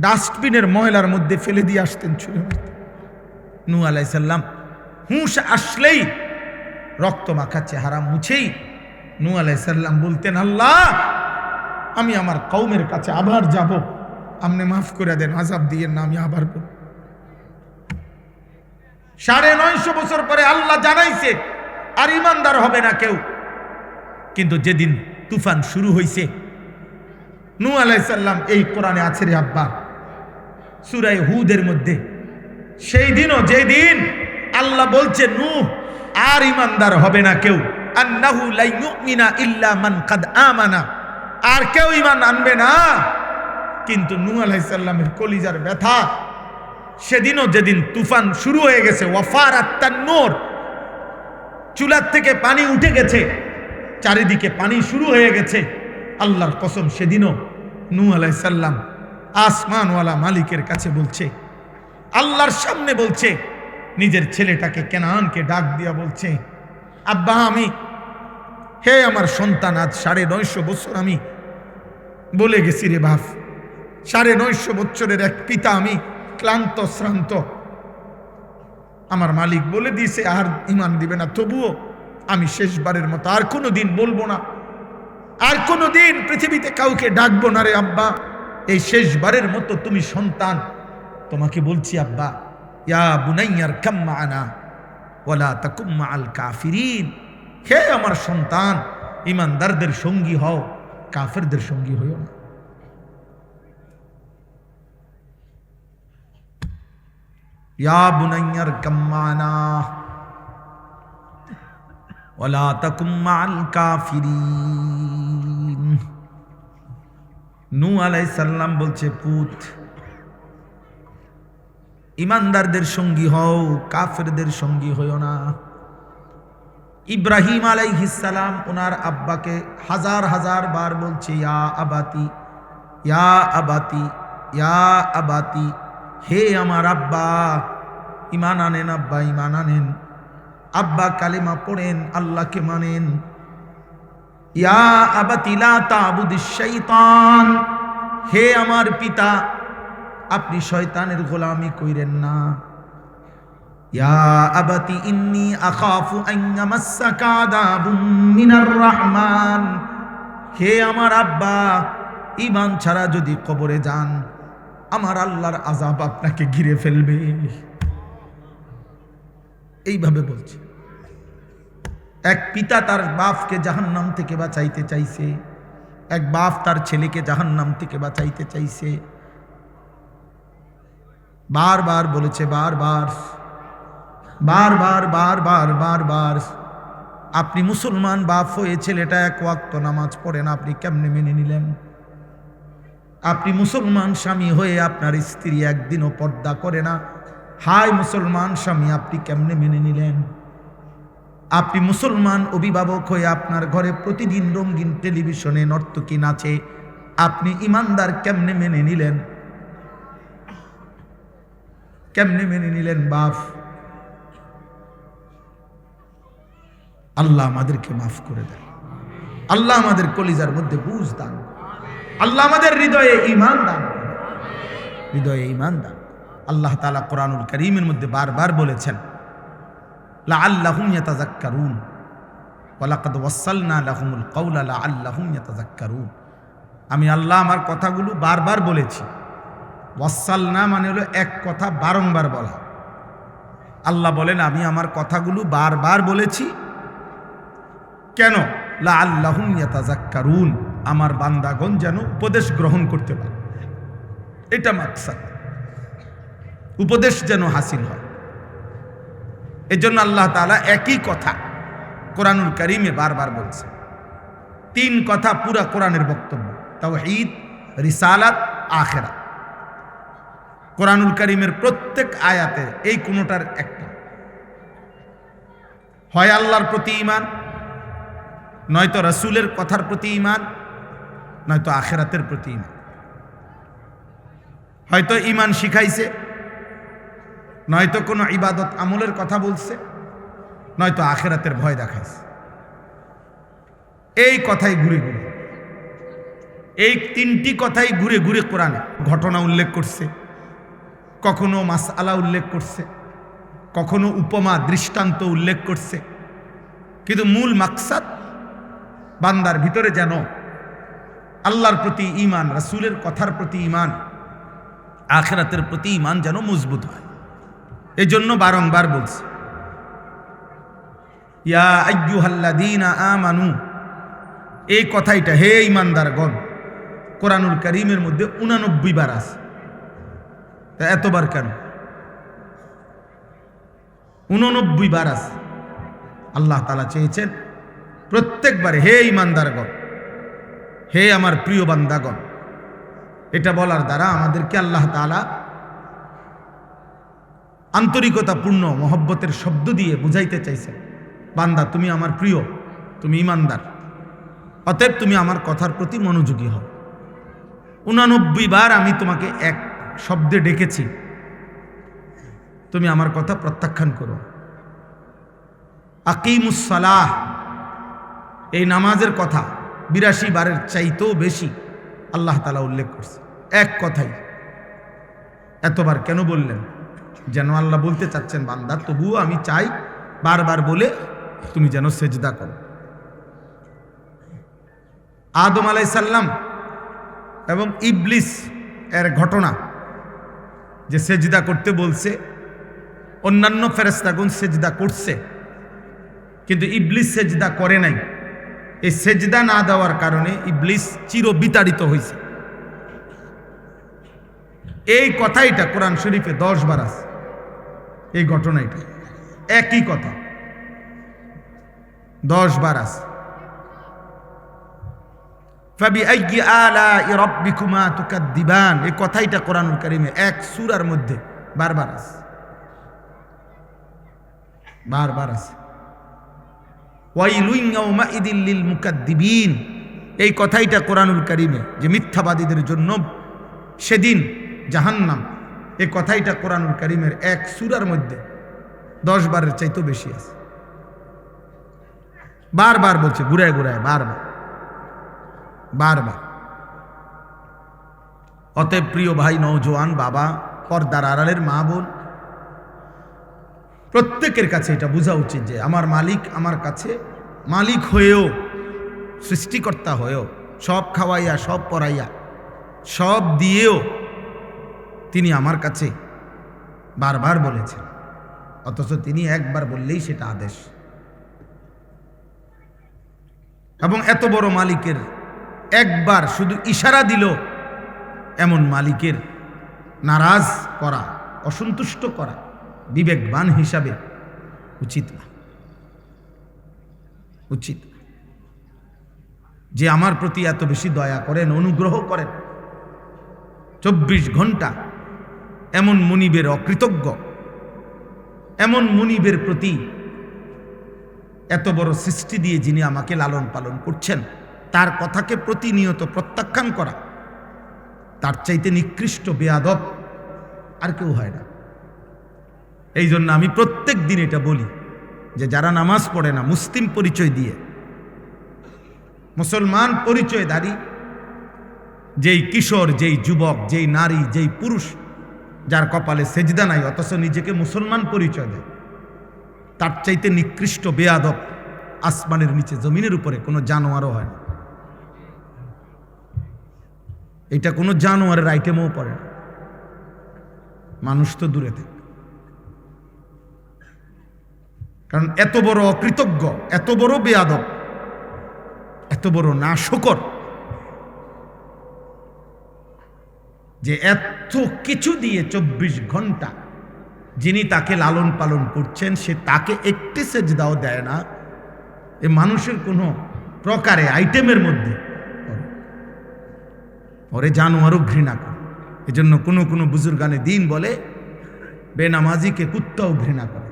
ডাস্টবিনের ময়লার মধ্যে ফেলে দিয়ে আসতেন, ছুঁড়ে মারতেন। নূহ আলাইহিস সালাম হুঁশ আসলেই রক্ত মাখা চেহারা মুছেই নূহ আলাইহিস সালাম বলতেন, আল্লাহ, আমি আমার কওমের কাছে আবার যাব, আপনি মাফ করে দেন, আযাব দিয়েন না, আমি আবার বলব। 950 বছর পরে আল্লাহ জানাইছে আর ইমানদার হবে না কেউ। কিন্তু যেদিন তুফান শুরু হয়েছে, নূহ আলাইহিস সালাম, এই কোরআনে আছে রে আব্বা, সূরা হুদের মধ্যে, সেই দিনও যেদিন আল্লাহ বলছে নূহ আর ইমানদার হবে না কেউ, আন্নাহু লা ইউমিনা ইল্লা মান কাদ আমানা, আর কেউ ঈমান আনবে না। কিন্তু নূহ আলাইহিস সালামের কলিজার ব্যথা, সেদিনও যেদিন তুফান শুরু হয়ে গেছে, ওয়াফারাত তান্নুর, চুলার থেকে পানি উঠে গেছে, চারিদিকে পানি শুরু হয়ে গেছে, আল্লাহর কসম সেদিনও নূহ আলাইহিস সালাম আসমানওয়ালা মালিকের কাছে বলছে, আল্লাহর সামনে বলছে, নিজের ছেলেটাকে কেনানকে ডাক দিয়া বলছে, আব্বা, আমি, হে আমার সন্তান, আজ 950 বছর আমি বলে গেছি রে বাপ, 950 বছরের এক পিতা আমি, ক্লান্ত শ্রান্ত, আমার মালিক বলে দিয়েছে আর ঈমান দিবে না, তবুও আমি শেষবারের মতো আর কোনো দিন বলবো না, আর কোনো দিন পৃথিবীতে কাউকে ডাকবো না রে আব্বা, এই শেষবারের মতো তুমি সন্তান, তোমাকে বলছি আব্বা, ইয়া বুনাইয়ার কাম মা'ানা ওয়ালা তাকুম মা'আল কাফিরিন, হে আমার সন্তান, ঈমানদারদের সঙ্গী হও, কাফেরদের সঙ্গী হইও না। ইয়া বুনাইয়ার কাম মা'ানা ওয়ালা তাকুম মা'আল কাফিরিন। নূহ আলাইহিস সালাম বলছে, পুত, ইমানদারদের সঙ্গী হও, কাফেরদের সঙ্গী হইও না। ইব্রাহিম আলাইহিস সালাম ওনার আব্বাকে হাজার হাজার বার বলছে, ইয়া আবাতি, ইয়া আবাতি, ইয়া আবাতি, হে আমার আব্বা, ঈমান আনেন আব্বা, ঈমান আনেন। আব্বা কালেমা পড়েন, আল্লাহকে মানেন। ইয়া আবাতি লা তা'বুদিশ শাইতান, হে আমার পিতা, আপনি শয়তানের গোলামি কইরেন না। ইয়া আবাতি ইন্নী আখাফু আন ইয়ামাসসাকা আযাবুম মিনার রাহমান, হে আমার আব্বা, ঈমান ছাড়া যদি কবরে যান, আমার আল্লাহর আযাব আপনাকে ঘিরে ফেলবে। এইভাবে বলছে। এক পিতা তার বাপকে জাহান্নাম থেকে বাঁচাইতে চাইছে, এক বাপ তার ছেলেকে জাহান্নাম থেকে বাঁচাইতে চাইছে। বারবার বলেছে, বারবার বারবার বারবার বারবার, আপনি মুসলমান বাপ হয়ে ছেলেটা এক ওয়াক্ত নামাজ পড়ে না, আপনি কেমনে মেনে নিলেন? আপনি মুসলমান স্বামী হয়ে আপনার স্ত্রী একদিনও পর্দা করে না, হায় মুসলমান স্বামী, আপনি কেমনে মেনে নিলেন? আপনি মুসলমান অভিভাবক হয়ে আপনার ঘরে প্রতিদিন রঙিন টেলিভিশনে নর্তকী নাচে, আপনি ইমানদার কেমনে মেনে নিলেন? কেমনে মেনে নিলেন বাপ? আল্লাহ আমাদেরকে মাফ করে দেন, আল্লাহ আমাদের কলিজার মধ্যে বুঝ দান। আল্লাহ আমাদের হৃদয়ে ঈমান দান করেন, হৃদয়ে ঈমান দান। আল্লাহ তাআলা কোরআনুল কারীমের মধ্যে বারবার বলেছেন লাআল্লাহুম ইয়াতাযাক্কারুন ওয়া লাকাদ ওয়াসালনা লাহুমুল কাওলা লাআল্লাহুম ইয়াতাযাক্কারুন। আমি আল্লাহ আমার কথাগুলো বারবার বলেছি। ওয়াসালনা মানে হলো এক কথা বারংবার বলা। আল্লাহ বলেন আমি আমার কথাগুলো বারবার বলেছি কেন? লাআল্লাহুম ইয়াতাযাক্কারুন, আমার বান্দাগণ যেন উপদেশ গ্রহণ করতে পারে, এটা মাকসাদ, উপদেশ যেন হাসিল হয়। এজন্য আল্লাহ তাআলা একই কথা কোরআনুল কারীমে বারবার বলছে। তিন কথা পুরা কোরআনের বক্তব্য, তাওহীদ, রিসালাত, আখিরাত। কোরআনুল কারীমের প্রত্যেক আয়াতে এই কোনোটার একটা, হয় আল্লাহর প্রতি ঈমান, নয়তো রাসূলের কথার প্রতি ঈমান, নয়তো আখিরাতের প্রতি ঈমান। হয়তো ঈমান শিখাইছে, নয়তো কোনো ইবাদত আমলের কথা বলছে, নয়তো আখিরাতের ভয় দেখাইছে। এই কথাই ঘুরে ঘুরে, এই তিনটি কথাই ঘুরে ঘুরে কোরআনে ঘটনা উল্লেখ করছে, কখনো মাসআলা উল্লেখ করছে, কখনো উপমা দৃষ্টান্ত উল্লেখ করছে। কিন্তু মূল মাকসাদ বান্দার ভিতরে যেন আল্লাহর প্রতি ঈমান, রাসূলের কথার প্রতি ঈমান, আখিরাতের প্রতি ঈমান যেন মজবুত হয়। এই জন্য বারংবার বলছে ইয়া আইয়ুহাল্লাযীনা আমানু, এই কথাইটা হে ঈমানদারগণ কোরআনুল কারীমের মধ্যে 89 বার আছে। তা এতবার কেন? 89 বার আছে। আল্লাহ তাআলা চেয়েছেন প্রত্যেকবারে হে ঈমানদারগণ, হে আমার প্রিয় বান্দাগণ। এটা বলার দ্বারা আমাদেরকে আল্লাহ তাআলা আন্তরিকতাপূর্ণ মহব্বতের শব্দ দিয়ে বুঝাইতে চাইছেন, বান্দা তুমি আমার প্রিয়, তুমি ঈমানদার, অতএব তুমি আমার কথার প্রতি মনোযোগী হও। 89 বার আমি তোমাকে এক শব্দে ডেকেছি, তুমি আমার কথা প্রত্যাখ্যান করো। আকিমুস সালাহ, এই নামাজের কথা 82 বারের চাইতেও বেশি আল্লাহ তাআলা উল্লেখ করছে এক কথাই। এতবার কেন বললেন? যেন আল্লাহ বলতে চাচ্ছেন বান্দা তবুও আমি চাই বারবার বলে তুমি যেন সেজদা করো। আদম আলাইহিস সালাম এবং ইবলিস এর ঘটনা, যে সেজদা করতে বলছে, অন্যান্য ফেরেশতাগণ সেজদা করছে কিন্তু ইবলিস সেজদা করে নাই। এই সেজদা না দেওয়ার কারণে ইবলিস চিরবিতাড়িত হয়েছে। এই কথাইটা কোরআন শরীফে 10 বার আছে। এই ঘটনাটা একই কথা 10 বার আছে। ফাবিআইয়ি আলাই রাব্বিকুমা তুকাদ্দিবান, এই কথাইটা কোরআনুল কারীমে এক সূরার মধ্যে বারবার আছে, বারবার আছে। ওয়াইলুন ইয়াউমাইদিল লিল মুকাদ্দিবিন, এই কথাইটা কোরআনুল কারীমে যে মিথ্যাবাদীদের জন্য সেদিন জাহান্নাম, এই কথাইটা কোরআনুল কারীমের এক সূরার মধ্যে 10 বারের চাইতেও বেশি আছে। বারবার বলছে, ঘুরায় ঘুরায়, বারবার বারবার। অতএব প্রিয় ভাই, নওজোয়ান, বাবা, পর্দার আড়ালের মা বোন, প্রত্যেকের কাছে এটা বোঝা উচিত যে আমার মালিক আমার কাছে মালিক হয়েও, সৃষ্টিকর্তা হয়েও, সব খাওয়াইয়া, সব পরাইয়া, সব দিয়েও তিনি আমার কাছে বারবার বলেছেন, অথচ তিনি একবার বললেই সেটা আদেশ। এবং এত বড় মালিকের একবার শুধু ইশারা দিল, এমন মালিকের নারাজ করা, অসন্তুষ্ট করা বিবেকবান হিসাবে উচিত না, উচিত না। যে আমার প্রতি এত বেশি দয়া করেন, অনুগ্রহ করেন, 24 ঘন্টা এমন মুনিবের অকৃতজ্ঞ, এমন মুনিবের প্রতি এত বড় সৃষ্টি দিয়ে যিনি আমাকে লালন পালন করছেন, তার কথাকে প্রতিনিয়ত প্রত্যাখ্যান করা, তার চাইতে নিকৃষ্ট বেয়াদব আর কেউ হয় না। এই জন্য আমি প্রত্যেক দিন এটা বলি যে যারা নামাজ পড়ে না, মুসলিম পরিচয় দিয়ে, মুসলমান পরিচয়ধারী, যেই কিশোর, যেই যুবক, যেই নারী, যেই পুরুষ যার কপালে সেজদা নাই অথচ নিজেকে মুসলমান পরিচয় দেয়, তার চাইতে নিকৃষ্ট বেয়াদব আসমানের নিচে জমিনের উপরে কোনো জানোয়ারও হয় না। এটা কোনো জানোয়ারের আইটেমও পড়ে না, মানুষ তো দূরে থাকে। কারণ এত বড় অকৃতজ্ঞ, এত বড় বেয়াদব, এত বড় নাশকর যে এত কিছু দিয়ে 24 ঘন্টা যিনি তাকে লালন পালন করছেন সে তাকে একটি সেজদাও দেয় না। এ মানুষের কোনো প্রকারে আইটেমের মধ্যে পরে জানোয়ারও ঘৃণা করে। এজন্য কোনো কোনো বুজুর্গানে দিন বলে বেনামাজিকে কুত্তাও ঘৃণা করে,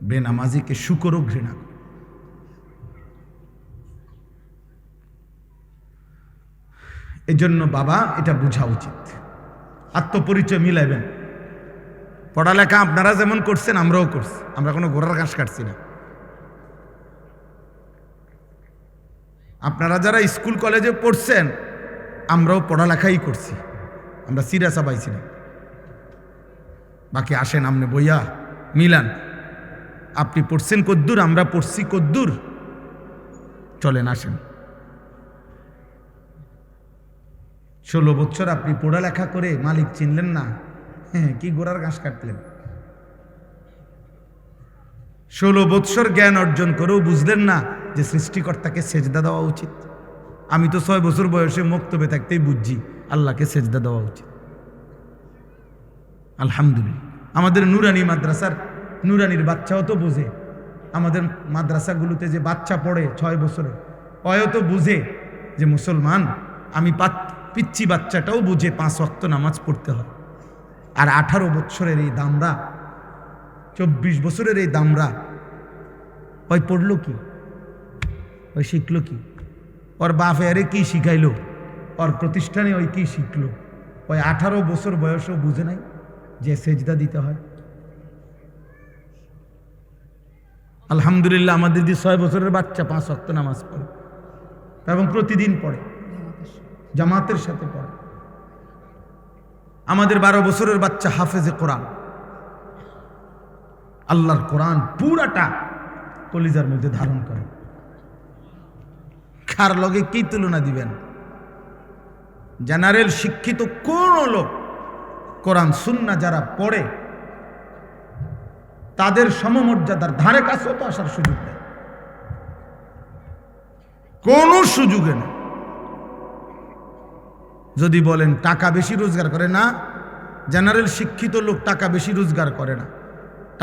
বেনামাজিকে শুকরও ঘৃণা করে। এজন্য বাবা এটা বোঝা উচিত, আত্মপরিচয় মিলাইবেন। পড়ালেখা আপনারা যেমন করছেন আমরাও করছি, আমরা কোনো ঘোড়ার ঘাস কাটছি না। আপনারা যারা স্কুল কলেজে পড়ছেন আমরাও পড়ালেখাই করছি, আমরা সিরিয়াস পাইছি না। বাকি আসেন আমনে বইয়া মিলান, আপনি পড়ছেন কদ্দুর, আমরা পড়ছি কদ্দুর, চলেন আসেন। 16 বছর আপনি পড়ালেখা করে মালিক চিনলেন না, হ্যাঁ কি গোড়ার ঘাস কাটলেন। 16 বছর জ্ঞান অর্জন করেও বুঝলেন না যে সৃষ্টিকর্তাকে সেজদা দেওয়া উচিত। আমি তো 6 বছর বয়সে মুক্তবে থাকতেই বুঝছি আল্লাহকে সেজদা দেওয়া উচিত। আলহামদুলিল্লাহ, আমাদের নুরানি মাদ্রাসার নুরানির বাচ্চাও তো বুঝে, আমাদের মাদ্রাসাগুলোতে যে বাচ্চা পড়ে 6 বছরে অয় তো বুঝে যে মুসলমান আমি। পিচ্ছি বাচ্চাটাও বুঝে 5 ওয়াক্ত নামাজ পড়তে হয়। আর 18 বছরের এই দামরা, 24 বছরের এই দামরা ওই পড়লো কি, ওই শিখলো কি, ওর বাপ আরে কি শিখাইলো, ওর প্রতিষ্ঠানে ওই কি শিখলো, ওই 18 বছর বয়সও বুঝে নাই যে সেজদা দিতে হয়। আলহামদুলিল্লাহ আমাদের যে 6 বছরের বাচ্চা 5 ওয়াক্ত নামাজ পড়ে এবং প্রতিদিন পড়ে, জামাতের সাথে পড়ে। আমাদের 12 বছরের বাচ্চা হাফেজে কোরআন, আল্লাহর কোরআন পুরাটা কলিজার মধ্যে ধারণ করে। কার লগে কি তুলনা দিবেন? জেনারেল শিক্ষিত কোন লোক কোরআন সুন্নাহ যারা পড়ে তাদের সমমর্যাদার ধারে কাছেও তো আসার সুযোগ নেই, কোনো সুযোগে নেই। যদি বলেন টাকা বেশি রোজগার করে, না, জেনারেল শিক্ষিত লোক টাকা বেশি রোজগার করে না।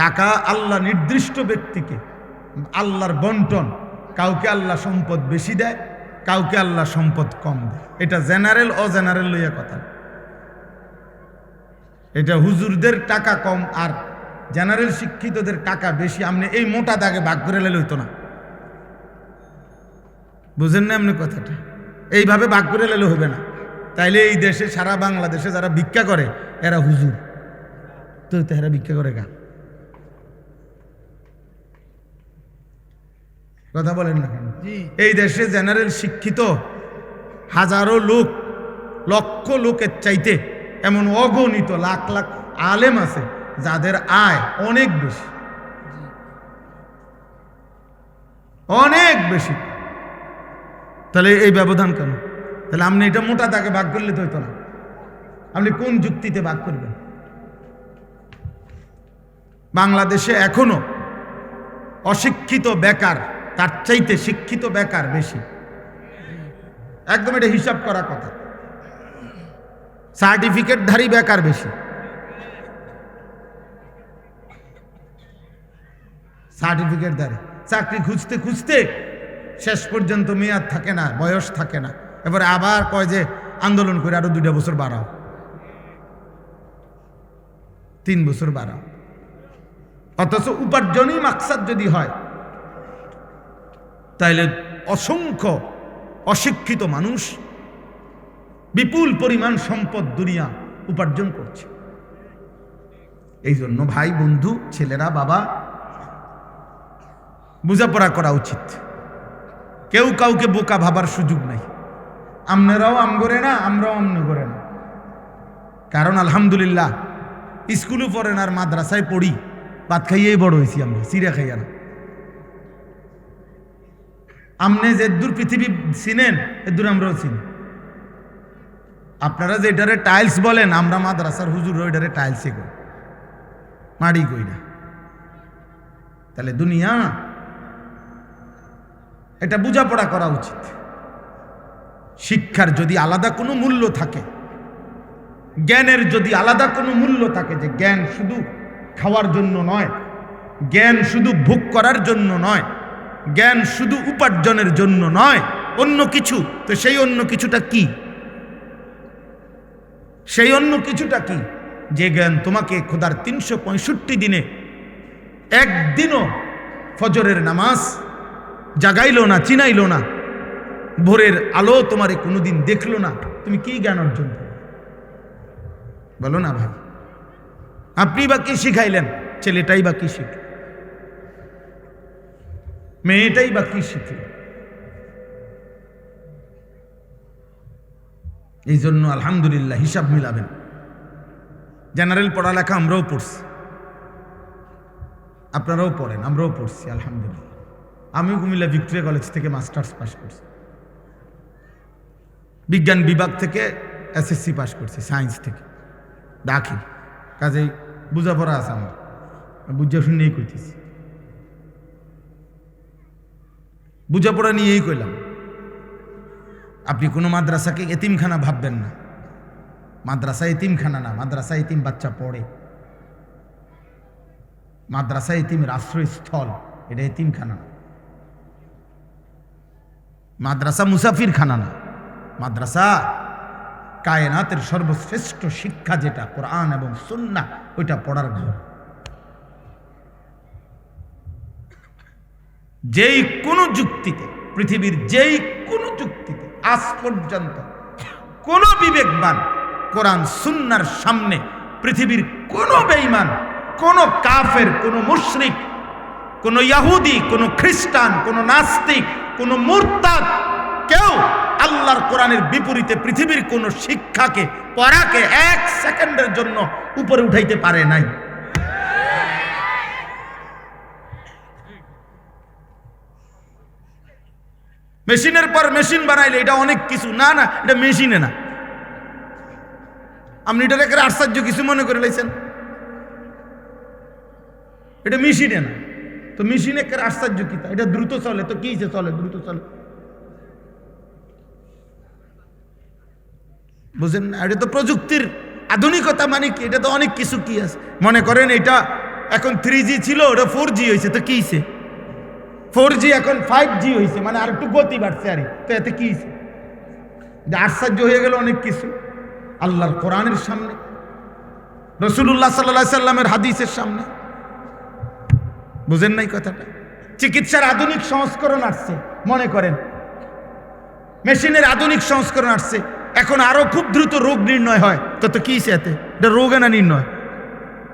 টাকা আল্লাহ নির্দিষ্ট ব্যক্তিকে আল্লাহর বন্টন, কাউকে আল্লাহ সম্পদ বেশি দেয়, কাউকে আল্লাহ সম্পদ কম দেয়। এটা জেনারেল ও জেনারেল লইয়া কথা, এটা হুজুরদের টাকা কম আর জেনারেল শিক্ষিতদের টাকা বেশি। আপনি এই মোটা দাগে ভাগ করে লেলে হইতো না, বুঝেন না আপনি কথাটা? এইভাবে ভাগ করে লেলে হবে না। তাইলে এই দেশে সারা বাংলাদেশে যারা ভিক্ষা করে এরা হুজুর, তো এরা ভিক্ষা করে কা? কথা বলেন না কেন? এই দেশে জেনারেল শিক্ষিত হাজারো লোক, লক্ষ লোকের চাইতে এমন অগণিত লাখ লাখ আলেম আছে যাদের আয় অনেক বেশি, অনেক বেশি। তাহলে এই ব্যবধান কেন? তাহলে আপনি এটা মোটা দাগে ভাগ করলে তো হইতো না। আপনি কোন যুক্তিতে ভাগ করবেন? বাংলাদেশে এখনো অশিক্ষিত বেকার তার চাইতে শিক্ষিত বেকার বেশি, একদম এটা হিসাব করা কথা। সার্টিফিকেটধারী বেকার বেশি, সার্টিফিকেটধারী চাকরি খুঁজতে খুঁজতে শেষ পর্যন্ত মেয়াদ থাকে না, বয়স থাকে না, এবারে আবার কয় যে আন্দোলন করে আরো 2 বছর বাড়াও, 3 বছর বাড়াও। অথচ উপার্জনই মাকসাদ যদি হয় তাইলে অসংখ্য অশিক্ষিত মানুষ বিপুল পরিমাণ সম্পদ দুনিয়া উপার্জন করছে। এই জন্য ভাই বন্ধু ছেলেরা বাবা বোঝাপড়া করা উচিত। কেউ কাউকে বোকা ভাবার সুযোগ নাই। আপনারাও আম করে না, আমরাও আমনে করে না। কারণ আলহামদুলিল্লাহ স্কুলে পড়েন আর মাদ্রাসায় পড়ি, ভাত খাইয়েই বড় হয়েছি আমরা, চিড়া খাইয়া না। আমনে যে দূর পৃথিবী চিনেন এদূর আমরাও চিনি। আপনারা যে এটারে টাইলস বলেন, আমরা মাদ্রাসার হুজুর ওইটারে টাইলসে কই, মাড়ি কই না। তাহলে দুনিয়া এটা বোঝাপড়া করা উচিত। শিক্ষার যদি আলাদা কোনো মূল্য থাকে, জ্ঞানের যদি আলাদা কোনো মূল্য থাকে, যে জ্ঞান শুধু খাওয়ার জন্য নয়, জ্ঞান শুধু ভোগ করার জন্য নয়, জ্ঞান শুধু উপার্জনের জন্য নয়, অন্য কিছু, তো সেই অন্য কিছুটা কি? সেই অন্য কিছুটা কি? যে জ্ঞান তোমাকে খোদার 365 দিনে একদিনও ফজরের নামাজ জাগাইলো না, চিনাইলো না, ভোরের আলো তোমারে কোনোদিন দেখলো না, তুমি কি জ্ঞান অর্জন করো? বলো না ভাই। আপনি বা কি শিখাইলেন? ছেলেটাই বা কি শিখল? মেয়েটাই বা কি শিখল? এই জন্য আলহামদুলিল্লাহ হিসাব মিলাবেন। জেনারেল পড়ালেখা আমরাও পড়ছি, আপনারাও পড়েন, আমরাও পড়ছি আলহামদুলিল্লাহ। আমি কুমিল্লা ভিক্টোরিয়া কলেজ থেকে মাস্টার্স পাস করছি, বিজ্ঞান বিভাগ থেকে এসএসসি পাস করছি, সায়েন্স থেকে দাখিল। কাজেই বুঝাপড়া আছে আমার, বুঝা শুনেই কইতেছি, বুঝাপড়া নিয়েই কইলাম। আপনি কোনো মাদ্রাসাকে এতিমখানা ভাববেন না। মাদ্রাসা এতিমখানা না, মাদ্রাসা এতিম বাচ্চা পড়ে। মাদ্রাসা এতিমের আশ্রয়স্থল, এটা এতিমখানা না। মাদ্রাসা মুসাফির খানা না, মাদ্রাসা কায়নাতের সর্বশ্রেষ্ঠ শিক্ষা যেটা কোরআন এবং সুন্নাহ, ওইটা পড়ার ঘর। যেই কোনো যুক্তিতে, পৃথিবীর যেই কোনো যুক্তিতে আজ পর্যন্ত কোন বিবেকবান কোরআন সুন্নাহর সামনে, পৃথিবীর কোন বেঈমান, কোন কাফের, কোন মুশরিক, কোন ইহুদি, কোন খ্রিস্টান, কোন নাস্তিক, কোন মুরতাদ, কেউ আল্লাহর কোরআনের বিপরীতে পৃথিবীর কোন শিক্ষাকে, পড়াকে 1 সেকেন্ডের জন্য উপরে উঠাইতে পারে নাই। মেশিনের পর মেশিন বানাইলে এটা অনেক কিছু না, না এটা মেশিনে না। আপনি এটা রেখে আশ্চর্য কিছু মনে করে লাইছেন, এটা মেশিনে না। তো মেশিনে আশ্চর্য কি? এটা দ্রুত চলে, তো কি চলে? দ্রুত চলে, বুঝেন না? এটা তো প্রযুক্তির আধুনিকতা। মানে কি? এটা তো অনেক কিছু কি আছে। মনে করেন এটা এখন 3G ছিল, ওটা 4G হয়েছে, তো কি হয়েছে? 4G এখন 5G হয়েছে, মানে আর একটু গতি বাড়ছে, আরে তো এতে কি হয়েছে? আশ্চর্য হয়ে গেল অনেক কিছু আল্লাহর কোরআনের সামনে, রাসূলুল্লাহ সাল্লাল্লাহু আলাইহি সাল্লামের হাদিসের সামনে। বুঝেন নাই কথাটা? চিকিৎসার আধুনিক সংস্করণ আসছে, মনে করেন মেশিনের আধুনিক সংস্করণ আসছে, এখন আরো খুব দ্রুত রোগ নির্ণয় হয়। তো কি হয়েছে এতে? এটা রোগ না নির্ণয়,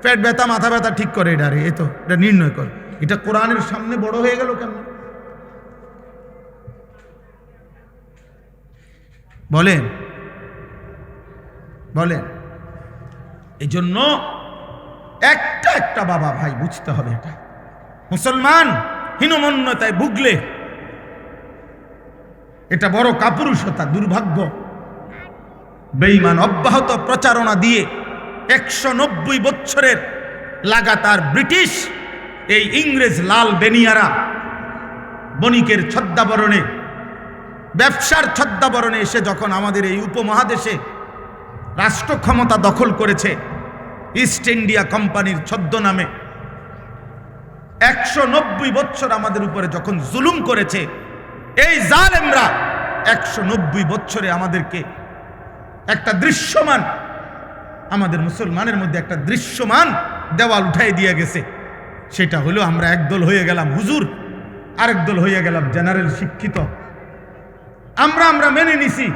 পেট ব্যথা, মাথা ব্যথা ঠিক করে, এটা আরে তো এটা নির্ণয় করে। এটা কোরআনের সামনে বড় হয়ে গেল কেমন? বলেন বলেন। এই জন্য একটা একটা বাবা ভাই বুঝতে হবে, এটা মুসলমান হীনমন্যতায় ভুগলে এটা বড় কাপুরুষতা, দুর্ভাগ্য। বেঈমান অব্যাহত প্রচারণা দিয়ে 190 বছরের লাগাতার ব্রিটিশ এই ইংরেজ লাল বেনিয়ারা বণিকের ছদ্মাবরণে, ব্যবসার ছদ্মাবরণে এসে যখন আমাদের এই উপমহাদেশে রাষ্ট্র ক্ষমতা দখল করেছে, ইস্ট ইন্ডিয়া কোম্পানির ছদ্মনামে 190 বছর আমাদের উপরে যখন জুলুম করেছে, এই জালেমরা 190 বছরে আমাদেরকে একটা দৃশ্যমান, আমাদের মুসলমানের মধ্যে একটা দৃশ্যমান দেওয়াল উঠাই দিয়ে গেছে। সেটা হলো আমরা একদল হয়ে গেলাম হুজুর, আরেক দল হয়ে গেলাম জেনারেল শিক্ষিত। আমরা মেনে নিছি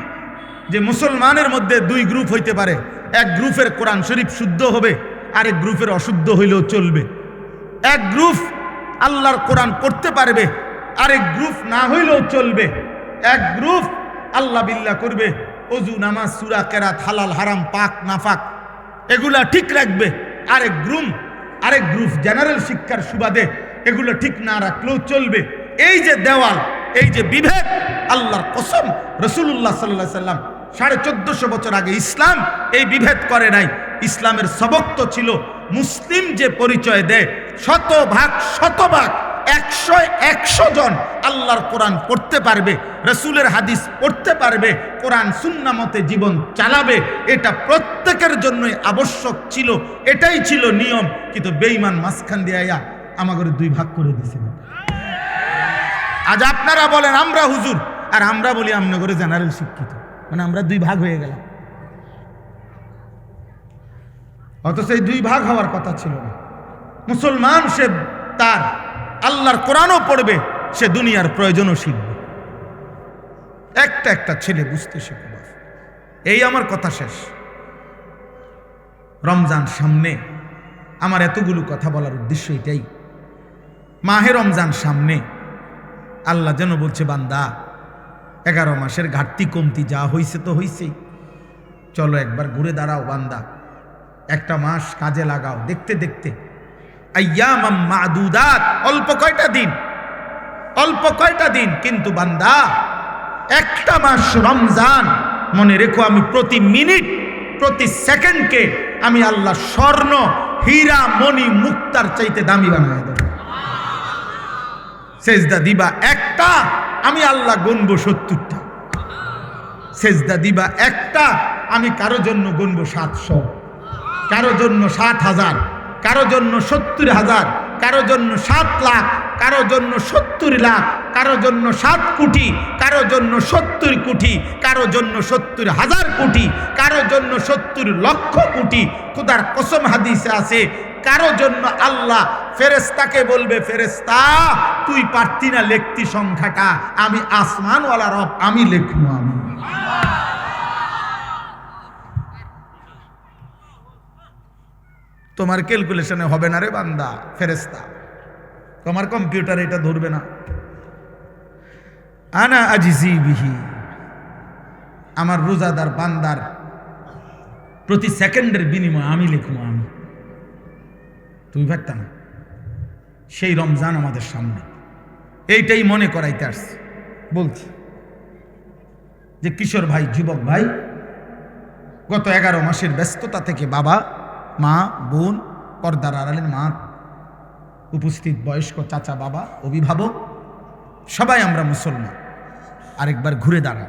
যে মুসলমানের মধ্যে 2 গ্রুপ হইতে পারে, এক গ্রুপের কোরআন শরীফ শুদ্ধ হবে, আরেক গ্রুপের অশুদ্ধ হইলেও চলবে। এক গ্রুপ আল্লাহর কোরআন পড়তে পারবে, আরেক গ্রুপ না হইলেও চলবে। এক গ্রুপ আল্লাহ বিল্লাহ করবে, অজু নামাজ সূরা কেরাত হালাল হারাম পাক নাফাক এগুলা ঠিক রাখবে, আরেক গ্রুপ জেনারেল শিক্ষার সুবাদে এগুলো ঠিক না রাখলেও চলবে। এই যে দেওয়াল, এই যে বিভেদ, আল্লাহর কসম রাসূলুল্লাহ সাল্লাল্লাহু আলাইহি সাল্লাম 1450 বছর আগে ইসলাম এই বিভেদ করে নাই। ইসলামের সবক তো ছিল মুসলিম যে পরিচয় দেয় শতভাগ 100 জন আল্লাহর কোরআন পড়তে পারবে, রাসূলের হাদিস পড়তে পারবে, কোরআন সুন্নাহ মতে জীবন চালাবে, এটা প্রত্যেকের জন্যই আবশ্যক ছিল, এটাই ছিল নিয়ম। কিন্তু বেঈমান মাঝখান দিয়ে আয়া আমাদের 2 ভাগ করে দিয়েছে। আজ আপনারা বলেন আমরা হুজুর, আর আমরা বলি আমনগরে জেনারেল শিক্ষিত, মানে আমরা 2 ভাগ হয়ে গেলাম। অথচ এই 2 ভাগ হওয়ার কথা ছিল না। মুসলমান সে তার আল্লাহর কোরআনও পড়বে, সে দুনিয়ার প্রয়োজনও শিখবে। একটা ছেলে বুঝতে শিখবে। এই আমার কথা শেষ। রমজান সামনে, আমার এতগুলো কথা বলার উদ্দেশ্য এটাই। মাহে রমজান সামনে, আল্লাহ যেন বলছে বান্দা 11 মাসের ঘাটতি কমতি যা হইছে তো হইছেই, চলো একবার ঘুরে দাঁড়াও বান্দা, একটা মাস কাজে লাগাও। দেখতে দেখতে আইয়ামাম মাদুদাত, অল্প কয়টা দিন, কিন্তু বান্দা একটা মাস রমজান, মনে রেখো আমি প্রতি মিনিট প্রতি সেকেন্ডকে আমি আল্লাহ স্বর্ণ হীরা মণি মুক্তার চাইতে দামি বানায় দেব। সেজদা দিবা একটা, আমি আল্লাহ গুনবো 70টা। সেজদা দিবা একটা, আমি কারো জন্য গুনবো 700, কারো জন্য 7000, কারো জন্য 70,000, কারো জন্য 7 লাখ, কারো জন্য 70 লাখ, কারো জন্য 7 কোটি, কারো জন্য 70 কোটি, কারো জন্য 70,000 কোটি, কারো জন্য 70 লক্ষ কোটি। খোদার কসম হাদিসে আছে, কারো জন্য আল্লাহ ফেরেশতাকে বলবে, ফেরেশতা তুই পারতি না লিখতি সংখ্যাটা, আমি আসমানওয়ালা রব, আমি লিখবো। আমি তোমার ক্যালকুলেশনে হবে না রে বান্দা, ফেরেশতা তোমার কম্পিউটার এটা ধরবে না। আনা আজিজি বিহি, আমার রোজাদার বান্দার প্রতি সেকেন্ডের বিনিময়ে আমি লিখবো। আমি, তুমি ভাবতা না। সেই রমজান আমাদের সামনে, এইটাই মনে করাইতে আসছে। বলছি যে কিশোর ভাই, যুবক ভাই, গত 11 মাসের ব্যস্ততা থেকে বাবা মা বোন, পর্দার আড়ালের মা, উপস্থিত বয়স্ক চাচা বাবা, অভিভাবক, সবাই আমরা মুসলমান। আরেকবার ঘুরে দাঁড়া,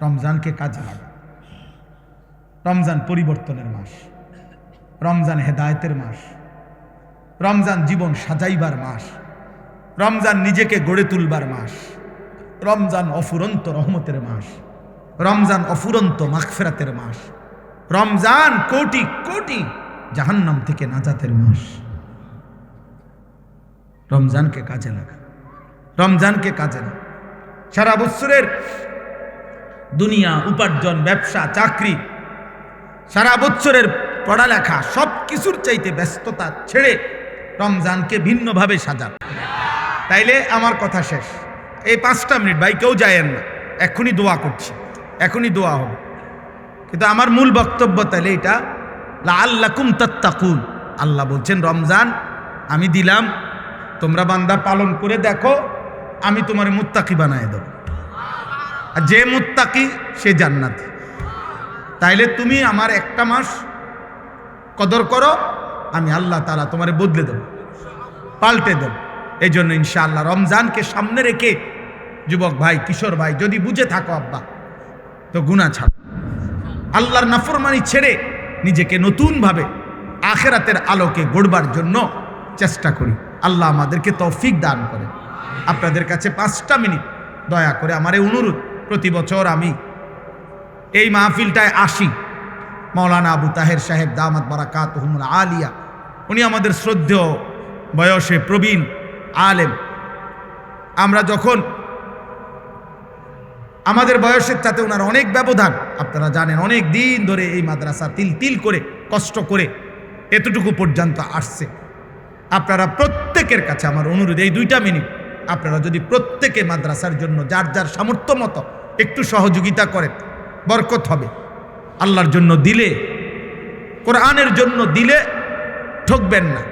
রমজানকে কাজে লাগা। রমজান পরিবর্তনের মাস, রমজান হেদায়েতের মাস, রমজান জীবন সাজাইবার মাস, রমজান নিজেকে গড়ে তুলবার মাস, রমজান অফুরন্ত রহমতের মাস, রমজান অফুরন্ত মাগফিরাতের মাস, রমজান কোটি কোটি জাহান্নাম থেকে নাজাতের মাস। রমজানকে কাজে লাগা, রমজানকে কাজে লাগা। সারা বছরের দুনিয়া, উপার্জন, ব্যবসা, চাকরি, সারা বছরের পড়ালেখা, সব কিছুর চাইতে ব্যস্ততা ছেড়ে রমজানকে ভিন্নভাবে সাজান। তাইলে আমার কথা শেষ। এই 5টা মিনিট ভাই কেউ যায়েন না, এখনই দোয়া করছি, এখনই দোয়া হবে। কিন্তু আমার মূল বক্তব্য তাহলে এটা, লাআল্লাকুম তাত্তাকুন। আল্লাহ বলছেন রমজান আমি দিলাম, তোমরা বান্দা পালন করে দেখো, আমি তোমার মুত্তাকি বানায় দেব। আর যে মুত্তাকি সে জান্নাতি। তাইলে তুমি আমার একটা মাস কদর করো, আমি আল্লাহ তাআলা তোমারে বদলে দেব, পাল্টে দেব। এই জন্য ইনশাআল্লাহ রমজানকে সামনে রেখে যুবক ভাই, কিশোর ভাই, যদি বুঝে থাকো আব্বা, তো গুনাহ ছাড়ো, আল্লাহর নাফরমানি ছেড়ে নিজেকে নতুনভাবে আখিরাতের আলোকে গড়বার জন্য চেষ্টা করি। আল্লাহ আমাদেরকে তৌফিক দান করে। আপনাদের কাছে 5টা মিনিট দয়া করে আমার এই অনুরোধ, প্রতি বছর আমি এই মাহফিলটায় আসি। মাওলানা আবু তাহের সাহেব দামাত বারাকাতুহুমুল আলিয়া, উনি আমাদের শ্রদ্ধেয়, বয়সে প্রবীণ আলেম। আমরা যখন, আমাদের বয়সের সাথে ওনার অনেক ব্যবধান, আপনারা জানেন, অনেক দিন ধরে এই মাদ্রাসা তিল তিল করে কষ্ট করে এতটুকু পর্যন্ত আসছে। আপনারা প্রত্যেকের কাছে আমার অনুরোধ, এই 2টা মিনিট আপনারা যদি প্রত্যেকে মাদ্রাসার জন্য যার যার সামর্থ্য মতো একটু সহযোগিতা করেন, বরকত হবে। আল্লাহর জন্য দিলে, কোরআনের জন্য দিলে ঠকবেন না।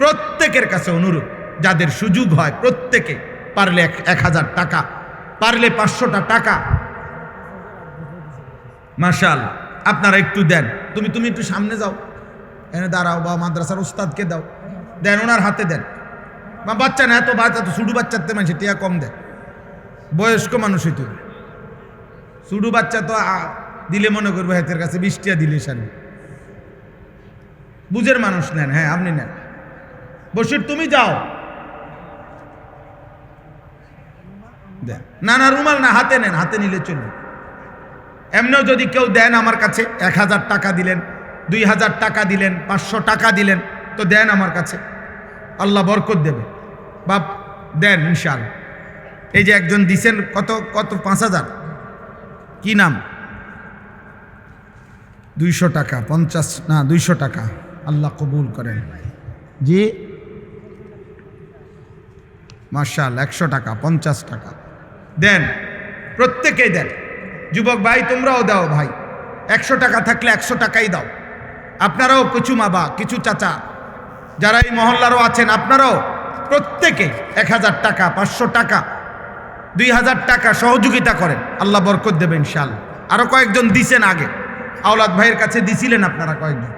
প্রত্যেকের কাছে অনুরোধ, যাদের সুযোগ হয় প্রত্যেকে পারলে 1000 টাকা, পারলে 500টা টাকা, মাশাআল্লাহ আপনারা একটু দেন। তুমি একটু সামনে যাও, এনে দাঁড়াও, বা মাদ্রাসার উস্তাদকে দাও, দেন, ওনার হাতে দেন। বা বাচ্চা না, এত বাচ্চা তো ছোটো বাচ্চাতে মানুষ টিয়া কম দেয়, বয়স্ক মানুষই তো। ছোটো বাচ্চা তো দিলে মনে করবো হাতের কাছে 20 টিয়া দিলে সারি। বুঝের মানুষ নেন, হ্যাঁ আপনি নেন। বসির তুমি যাও, দেন। না না রুমাল না, হাতে নেন, হাতে নিলে চলবে। এমনিও যদি কেউ দেন আমার কাছে, 1000 টাকা দিলেন, 2000 টাকা দিলেন, 500 টাকা দিলেন, তো দেন আমার কাছে, আল্লাহ বরকত দেবে। বাপ দেন ইনশাআল্লাহ। এই যে একজন দিছেন, কত 5000, কি নাম? 200 টাকা, 50 না 200 টাকা, আল্লাহ কবুল করেন। জি মাশাআল্লাহ, 100 টাকা, 50 টাকা দেন, প্রত্যেকেই দেন। যুবক ভাই তোমরাও দাও ভাই, 100 টাকা থাকলে 100 টাকাই দাও। আপনারাও কিছু মাবা, কিছু চাচা যারা এই মহল্লারও আছেন, আপনারাও প্রত্যেকে 1000 টাকা, 500 টাকা, 2000 টাকা সহযোগিতা করেন, আল্লাহ বরকত দেবে ইনশাআল্লাহ। আরো কয়েকজন দিছেন আগে, আওলাদ ভাইয়ের কাছে দিছিলেন আপনারা কয়েকজন,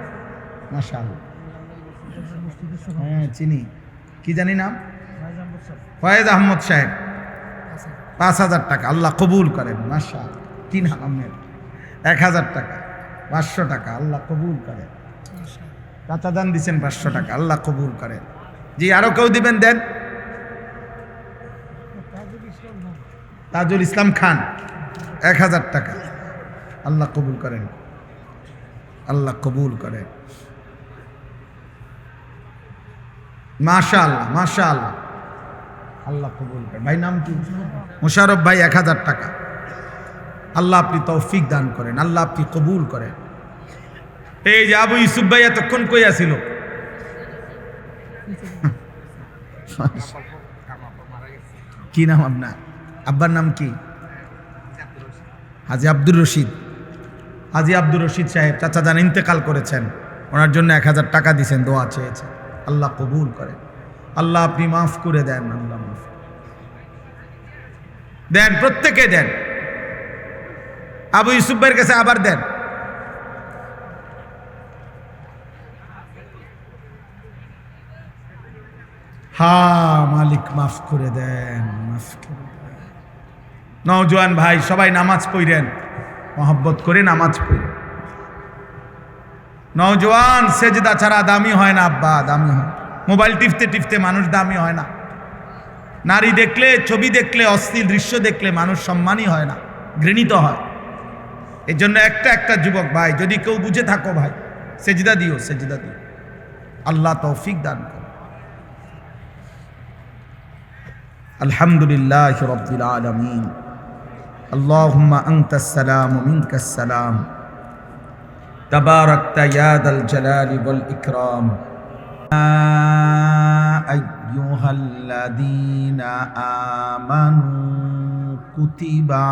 মাশাআল্লাহ। হ্যাঁ চিনি, কি জানি নাম, ফয়েজ আহমদ সাহেব, 5000 টাকা, আল্লাহ কবুল করেন, মাশাআল্লাহ। কি নাম আপনার? 1000 টাকা, 500 টাকা, আল্লাহ কবুল করেন। চাচা দান দিচ্ছেন 500 টাকা, আল্লাহ কবুল করেন। জি আরো কেউ দিবেন, দেন। তাজুল ইসলাম খান 1000 টাকা, আল্লাহ কবুল করেন, আল্লাহ কবুল করেন, মাশাআল্লাহ মাশাআল্লাহ, আল্লাহ কবুল করেন। ভাই নাম কি? মুশারফ ভাই 1000 টাকা, আল্লাহ আপনি তৌফিক দান করেন, আল্লাহ আপনি কবুল করেন। এই যে আবু ইউসুফ ভাই এতক্ষণ কই আছিল? কি নাম আপনার? আব্বার নাম কি? হাজি আব্দুর রশিদ। হাজি আব্দুর রশিদ সাহেব চাচা যান ইন্তেকাল করেছেন, ওনার জন্য 1000 টাকা দিয়েছেন, দোয়া চেয়েছেন, আল্লাহ কবুল করেন, আল্লাহ আপনি মাফ করে দেন, আল্লাহ মাফ দেন, প্রত্যেকে দেন। আবু ইউসুফ ভাইয়ের কাছে আবার দেন। হ্যাঁ মালিক মাফ করে দেন, মাফ করে দেন। নওজোয়ান ভাই সবাই নামাজ পড়েন, মহব্বত করে নামাজ পড়েন। নওজোয়ান সেজদা ছাড়া দামি হয় না আব্বা, দামি হয়। মোবাইল টিপতে টিপতে মানুষ দামি হয় না। নারী দেখলে, ছবি দেখলে, অশ্লীল দৃশ্য দেখলে মানুষ সম্মানই হয় না, ঘৃণিত হয়। এই জন্য একটা যুবক ভাই, যদি কেউ বুঝে থাকো ভাই, সেজদা দিও, সেজদা দিও, আল্লাহ তৌফিক দান করো। আলহামদুলিল্লাহ রাব্বিল আলামিন। আল্লাহুম্মা আনতাস সালাম ওয়া মিনকাস সালাম, তাবারাকতা ইয়া দাল জালালি ওয়াল ইকরাম। আইয়ুহাল্লাযীনা আমানু কুতিবা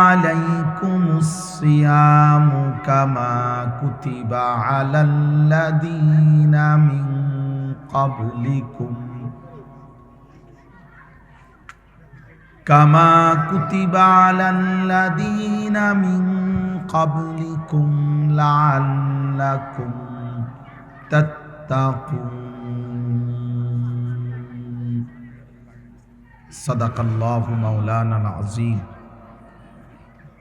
আলাইকুমুস সিয়ামু কামা কুতিবা আলাল্লাযীনা মিন ক্বাবলিকুম লাআল্লাকুম তাত্তাকুন। সাদাকাল্লাহু মাওলানাল আযীম।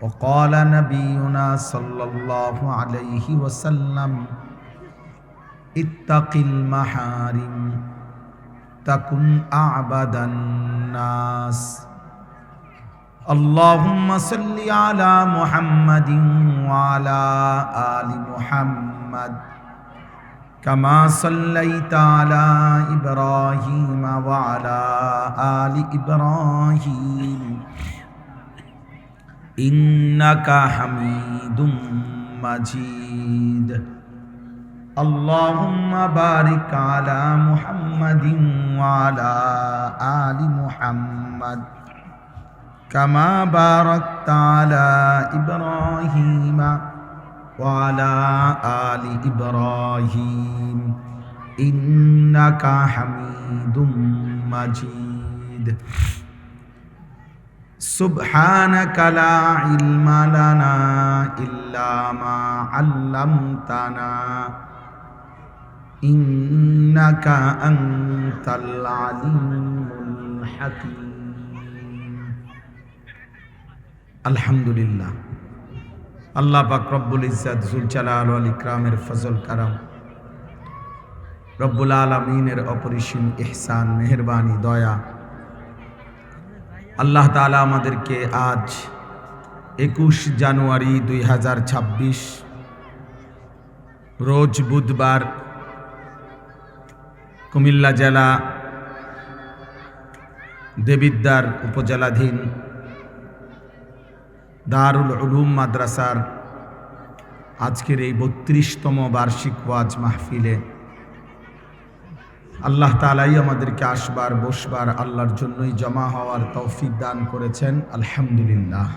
وقال نبينا صلى الله عليه وسلم اتق المحارم تكن أعبد الناس. اللهم صل على محمد وعلى آل محمد كما صليت على إبراهيم وعلى آل إبراهيم إنك حميد مجيد. اللهم بارك على محمد وعلى آل محمد كما باركت على إبراهيم وعلى آل إبراهيم إنك حميد مجيد سبحانك لا علم لنا إلا ما علمتنا إنك أنت العليم الحكيم الحمد لله আল্লাহ পাক রব্বুল ইজ্জত জুল জালাল ওয়াল ইকরামের ফজল কারাম রব্বুল আলামিনের অপরিসীম ইহসান মেহেরবানি দয়া আল্লাহ তাআলা আমাদেরকে আজ 21 জানুয়ারি 2026 রোজ বুধবার কুমিল্লা জেলা দেবিদ্বার উপজেলাধীন দারুল উলুম মাদ্রাসার আজকের এই 32তম বার্ষিক ওয়াজ মাহফিলে আল্লাহ তাআলাই আমাদেরকে আসবার বসবার আল্লাহর জন্যই জমা হওয়ার তৌফিক দান করেছেন আলহামদুলিল্লাহ।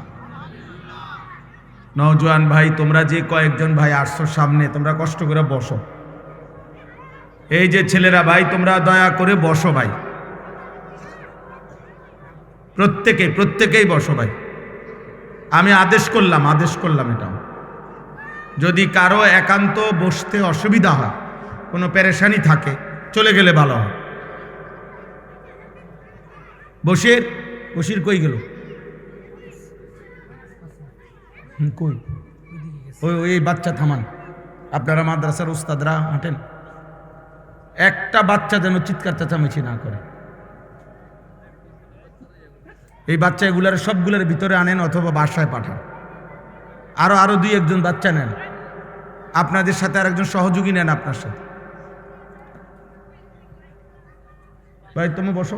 নওজোয়ান ভাই, তোমরা যে কয়েকজন ভাই আসছো সামনে, তোমরা কষ্ট করে বসো। এই যে ছেলেরা ভাই, তোমরা দয়া করে বসো ভাই, প্রত্যেকেই বসো ভাই। আমি আদেশ করলাম এটা। যদি কারো একান্ত বসতে অসুবিধা হয়, কোনো পেরেশানি থাকে, চলে গেলে ভালো হয়। বসির কই গেল? কই? ওই বাচ্চা থামান, আপনারা মাদ্রাসার উস্তাদরা হাঁটেন। একটা বাচ্চা যেন চিৎকার চেঁচামেচি না করে। এই বাচ্চা এগুলার সবগুলোর ভিতরে আনেন অথবা বাসায় পাঠান। আরো 2-1 বাচ্চা নেন, আপনাদের সাথে আর একজন সহযোগী নেন আপনার সাথে। ভাই তুমি বসো।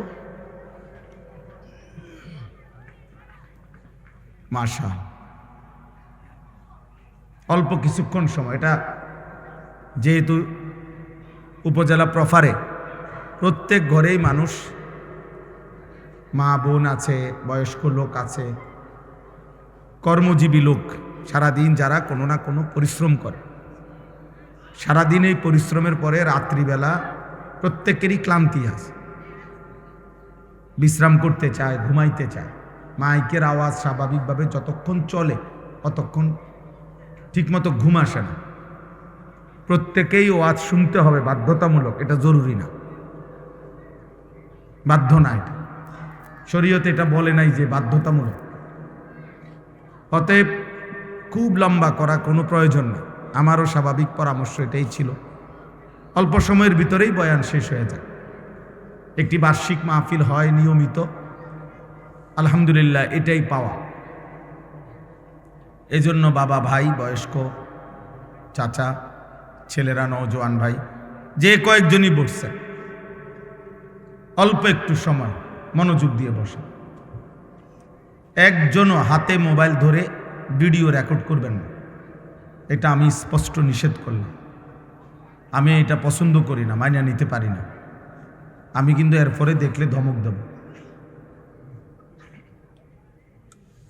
মাশা, অল্প কিছুক্ষণ সময়, এটা যেহেতু উপজেলা প্রফারে প্রত্যেক ঘরেই মানুষ, মা বোন আছে, বয়স্ক লোক আছে, কর্মজীবী লোক, সারাদিন যারা কোনো না কোনো পরিশ্রম করে। সারাদিন এই পরিশ্রমের পরে রাত্রিবেলা প্রত্যেকেরই ক্লান্তি আছে, বিশ্রাম করতে চায়, ঘুমাইতে চায়। মাইকের আওয়াজ স্বাভাবিকভাবে যতক্ষণ চলে ততক্ষণ ঠিকমতো ঘুম আসে না। প্রত্যেকেই ওয়াজ শুনতে হবে, বাধ্যতামূলক, এটা জরুরি না, বাধ্য না। এটা শরীয়তে এটা বলে নাই যে বাধ্যতামূলক। অতএব খুব লম্বা করা কোনো প্রয়োজন নেই। আমারও স্বাভাবিক পরামর্শ এটাই ছিল, অল্প সময়ের ভিতরেই বয়ান শেষ হয়ে যায়। একটি বার্ষিক মাহফিল হয় নিয়মিত, আলহামদুলিল্লাহ, এটাই পাওয়া। এজন্য বাবা, ভাই, বয়স্ক, চাচা, ছেলেরা, নওজোয়ান ভাই, যে কয়েকজনই বসছেন, অল্প একটু সময় মনোযোগ দিয়ে বসে। একজনও হাতে মোবাইল ধরে ভিডিও রেকর্ড করবেন না, এটা আমি স্পষ্ট নিষেধ করলাম। আমি এটা পছন্দ করি না, মাইনা নিতে পারি না। আমি কিন্তু এরপরে দেখলে ধমক দেব।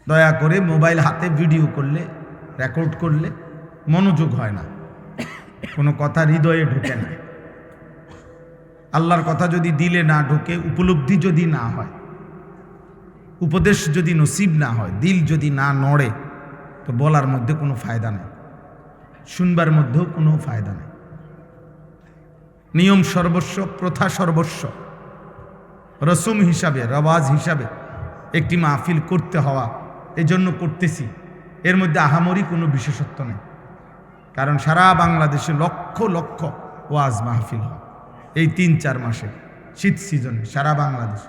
দয়া করে মোবাইল হাতে ভিডিও করলে, রেকর্ড করলে মনোযোগ হয় না, কোনো কথা হৃদয়ে ঢোকে না। আল্লাহর কথা যদি দিলে না ঢোকে, উপলব্ধি যদি না হয়, উপদেশ যদি নসিব না হয়, দিল যদি না নড়ে, তো বলার মধ্যে কোনো ফায়দা নেই, শুনবার মধ্যেও কোনো ফায়দা নেই। নিয়ম সর্বস্ব, প্রথা সর্বস্ব, রসুম হিসাবে, রওয়াজ হিসাবে একটি মাহফিল করতে হওয়া, এজন্য করতেছি। এর মধ্যে আহামরি কোনো বিশেষত্ব নেই, কারণ সারা বাংলাদেশে লক্ষ লক্ষ ওয়াজ মাহফিল হয় এই 3-4 মাসে, শীত সিজনে সারা বাংলাদেশ।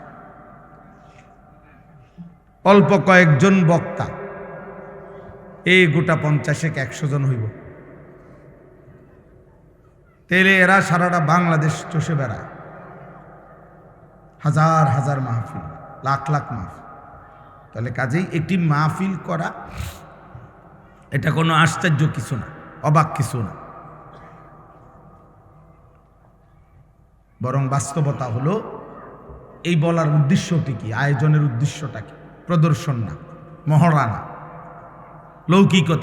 অল্প কয়েকজন বক্তা, এই গোটা 50-100 জন হইব, তেলে এরা সারাটা বাংলাদেশ চষে বেড়ায়। হাজার হাজার মাহফিল, লাখ লাখ মাহফিল। তাহলে কাজেই একটি মাহফিল করা এটা কোনো আশ্চর্য কিছু না, অবাক কিছু না। বরং বাস্তবতা হলো এই বলার উদ্দেশ্যটি কি, আয়োজনের উদ্দেশ্যটা কি? প্রদর্শন না, মহড়া না, লৌকিকতা